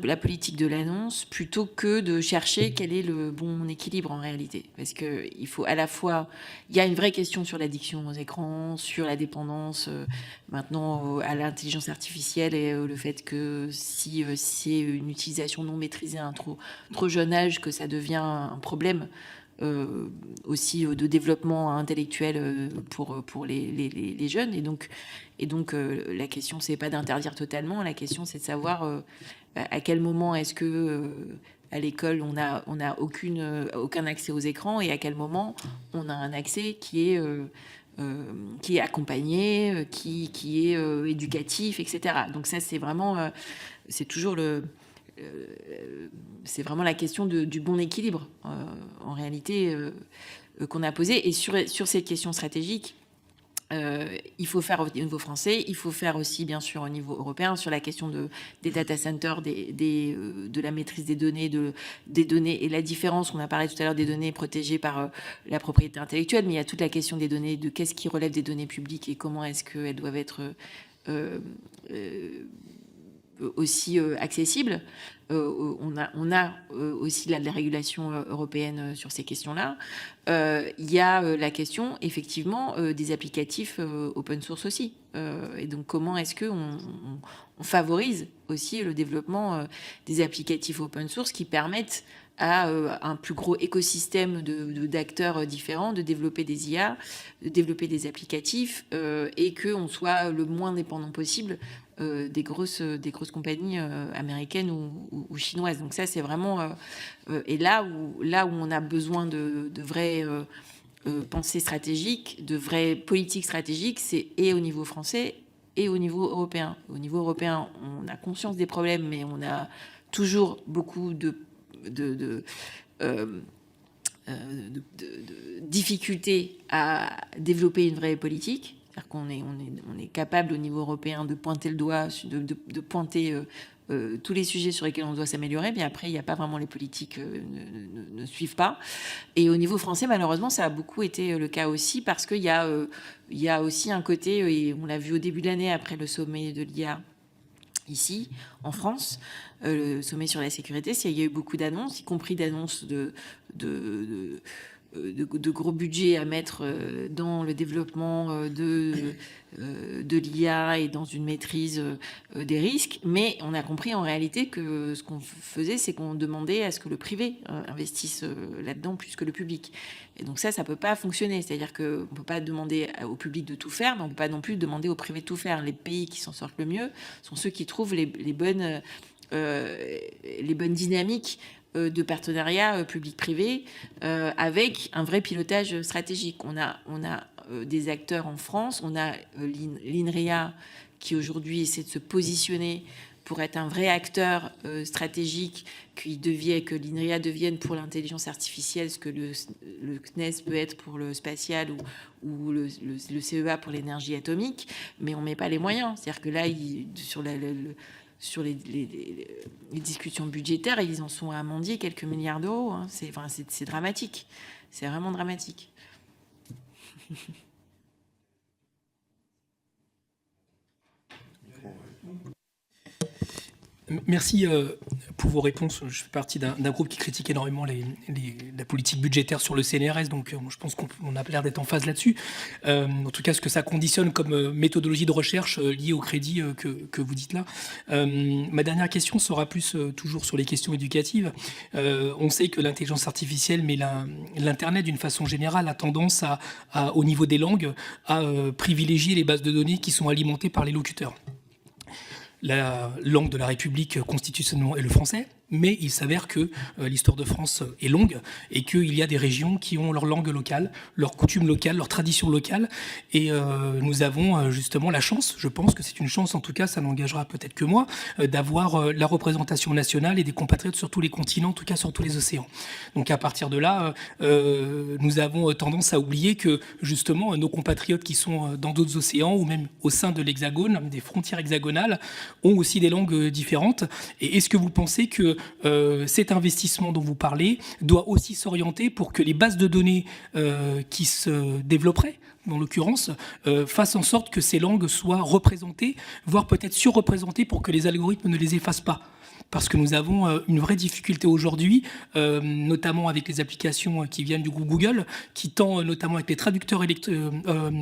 C: la politique de l'annonce plutôt que de chercher quel est le bon équilibre en réalité. Parce qu'il faut à la fois, il y a une vraie question sur l'addiction aux écrans, sur la dépendance maintenant à l'intelligence artificielle et le fait que si c'est une utilisation non maîtrisée à un trop jeune âge, que ça devient un problème. Aussi de développement intellectuel pour les jeunes. Et donc la question, c'est pas d'interdire totalement. La question, c'est de savoir à quel moment est-ce que à l'école, on a aucun accès aux écrans et à quel moment on a un accès qui est accompagné, qui est éducatif, etc. Donc ça, c'est vraiment... c'est toujours c'est vraiment la question du bon équilibre, en réalité, qu'on a posée. Et sur cette question stratégique, il faut faire au niveau français, il faut faire aussi, bien sûr, au niveau européen, sur la question des data centers, de la maîtrise des données et la différence, on a parlé tout à l'heure des données protégées par la propriété intellectuelle, mais il y a toute la question des données, de qu'est-ce qui relève des données publiques et comment est-ce qu'elles doivent être aussi accessible. On a aussi la régulation européenne sur ces questions-là. Il y a la question, effectivement, des applicatifs open source aussi. Et donc, comment est-ce qu'on favorise aussi le développement des applicatifs open source qui permettent à un plus gros écosystème d'acteurs différents de développer des IA, de développer des applicatifs et qu'on soit le moins dépendant possible des grosses compagnies américaines ou chinoises. Donc ça, c'est vraiment... et là où on a besoin de vraies pensées stratégiques, de vraies politiques stratégiques, c'est et au niveau français et au niveau européen. Au niveau européen, on a conscience des problèmes, mais on a toujours beaucoup de difficultés à développer une vraie politique. C'est-à-dire qu'on est capable au niveau européen de pointer le doigt, de pointer tous les sujets sur lesquels on doit s'améliorer, mais après, il n'y a pas vraiment les politiques ne suivent pas. Et au niveau français, malheureusement, ça a beaucoup été le cas aussi, parce qu'il y a aussi un côté, et on l'a vu au début de l'année, après le sommet de l'IA, ici, en France, le sommet sur la sécurité, il y a eu beaucoup d'annonces, y compris d'annonces de gros budgets à mettre dans le développement de l'IA et dans une maîtrise des risques. Mais on a compris en réalité que ce qu'on faisait, c'est qu'on demandait à ce que le privé investisse là-dedans plus que le public. Et donc ça peut pas fonctionner. C'est-à-dire qu'on ne peut pas demander au public de tout faire, mais on ne peut pas non plus demander au privé de tout faire. Les pays qui s'en sortent le mieux sont ceux qui trouvent les bonnes dynamiques de partenariat public-privé avec un vrai pilotage stratégique. On a des acteurs en France, on a l'INRIA qui aujourd'hui essaie de se positionner pour être un vrai acteur stratégique, que l'INRIA devienne pour l'intelligence artificielle ce que le CNES peut être pour le spatial ou le CEA pour l'énergie atomique, mais on ne met pas les moyens. C'est-à-dire que là, sur les discussions budgétaires, ils en sont à mendier quelques milliards d'euros. Hein. C'est dramatique. C'est vraiment dramatique.
E: Merci pour vos réponses. Je fais partie d'un groupe qui critique énormément la politique budgétaire sur le CNRS, donc je pense qu'on a l'air d'être en phase là-dessus. En tout cas, ce que ça conditionne comme méthodologie de recherche liée au crédit que vous dites là. Ma dernière question sera plus toujours sur les questions éducatives. On sait que l'intelligence artificielle, mais l'Internet d'une façon générale, a tendance au niveau des langues, à privilégier les bases de données qui sont alimentées par les locuteurs. La langue de la République constitutionnellement est le français, mais il s'avère que l'histoire de France est longue et qu'il y a des régions qui ont leur langue locale, leurs coutumes locales, leurs traditions locales. Et nous avons justement la chance, je pense que c'est une chance, en tout cas ça n'engagera peut-être que moi, d'avoir la représentation nationale et des compatriotes sur tous les continents, en tout cas sur tous les océans. Donc à partir de là, nous avons tendance à oublier que justement nos compatriotes qui sont dans d'autres océans ou même au sein de l'hexagone, des frontières hexagonales, ont aussi des langues différentes. Et est-ce que vous pensez que cet investissement dont vous parlez doit aussi s'orienter pour que les bases de données qui se développeraient, en l'occurrence, fassent en sorte que ces langues soient représentées, voire peut-être surreprésentées pour que les algorithmes ne les effacent pas ? Parce que nous avons une vraie difficulté aujourd'hui, notamment avec les applications qui viennent du groupe Google, qui tend notamment avec les traducteurs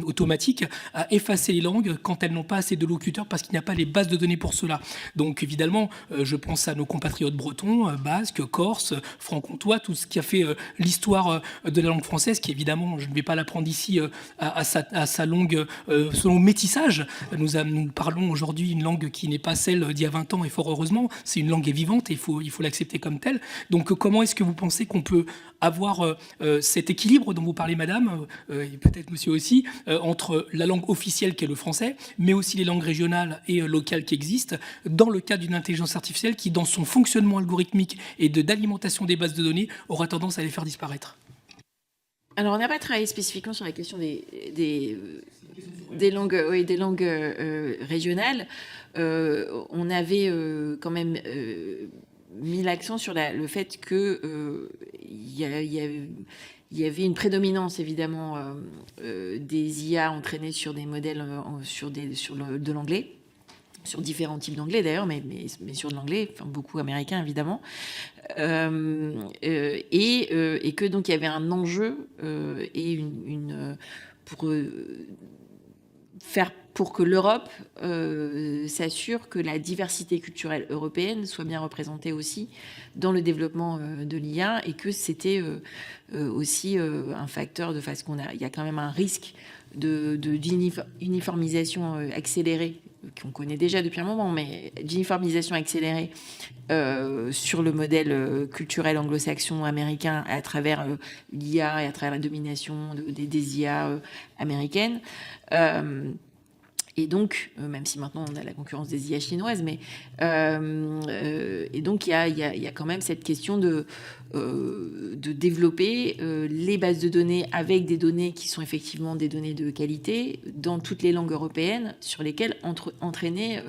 E: automatiques à effacer les langues quand elles n'ont pas assez de locuteurs parce qu'il n'y a pas les bases de données pour cela. Donc évidemment, je pense à nos compatriotes bretons, basques, corses, franc-comtois, tout ce qui a fait l'histoire de la langue française, qui évidemment, je ne vais pas l'apprendre ici, à sa longue, selon métissage. Nous parlons aujourd'hui une langue qui n'est pas celle d'il y a 20 ans, et fort heureusement, c'est une langue est vivante et il faut l'accepter comme telle. Donc comment est-ce que vous pensez qu'on peut avoir cet équilibre dont vous parlez, madame, et peut-être monsieur aussi, entre la langue officielle qui est le français, mais aussi les langues régionales et locales qui existent, dans le cadre d'une intelligence artificielle qui, dans son fonctionnement algorithmique et d'alimentation des bases de données, aura tendance à les faire disparaître?
C: Alors, on n'a pas travaillé spécifiquement sur la question des langues, oui, des langues régionales. On avait quand même mis l'accent sur le fait que il y avait une prédominance évidemment des IA entraînées sur des modèles de l'anglais. sur différents types d'anglais d'ailleurs, mais sur de l'anglais, enfin, beaucoup américain évidemment, et que donc il y avait un enjeu et pour faire pour que l'Europe s'assure que la diversité culturelle européenne soit bien représentée aussi dans le développement de l'IA, et que c'était aussi un facteur parce il y a quand même un risque d'uniformisation accélérée qu'on connaît déjà depuis un moment, mais d'uniformisation accélérée sur le modèle culturel anglo-saxon américain à travers l'IA et à travers la domination des IA américaines. Et donc, même si maintenant on a la concurrence des IA chinoises, mais et donc il y a quand même cette question de développer les bases de données avec des données qui sont effectivement des données de qualité dans toutes les langues européennes sur lesquelles entraîner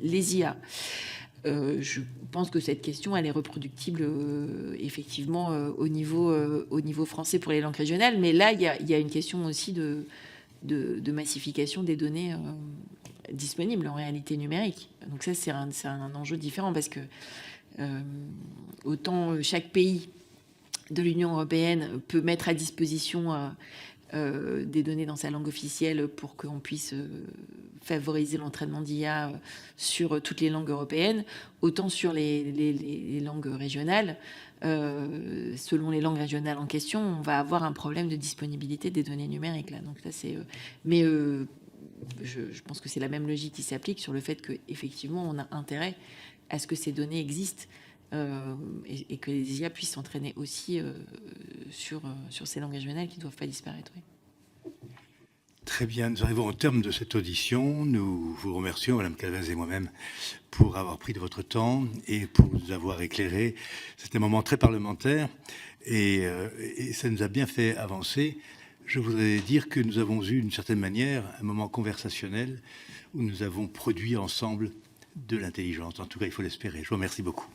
C: les IA. Je pense que cette question, elle est reproductible effectivement au niveau français pour les langues régionales, mais là, il y a une question aussi de massification des données disponibles en réalité numérique. Donc ça, c'est un enjeu différent, parce que autant chaque pays de l'Union européenne peut mettre à disposition des données dans sa langue officielle pour qu'on puisse favoriser l'entraînement d'IA sur toutes les langues européennes, autant sur les langues régionales. Selon les langues régionales en question, on va avoir un problème de disponibilité des données numériques là. Donc là, je pense que c'est la même logique qui s'applique sur le fait que effectivement, on a intérêt à ce que ces données existent et que les IA puissent s'entraîner aussi sur ces langues régionales qui ne doivent pas disparaître. Oui.
A: Très bien, nous arrivons au terme de cette audition. Nous vous remercions, Madame Cavez et moi-même, pour avoir pris de votre temps et pour nous avoir éclairé. C'était un moment très parlementaire et ça nous a bien fait avancer. Je voudrais dire que nous avons eu, d'une certaine manière, un moment conversationnel où nous avons produit ensemble de l'intelligence. En tout cas, il faut l'espérer. Je vous remercie beaucoup.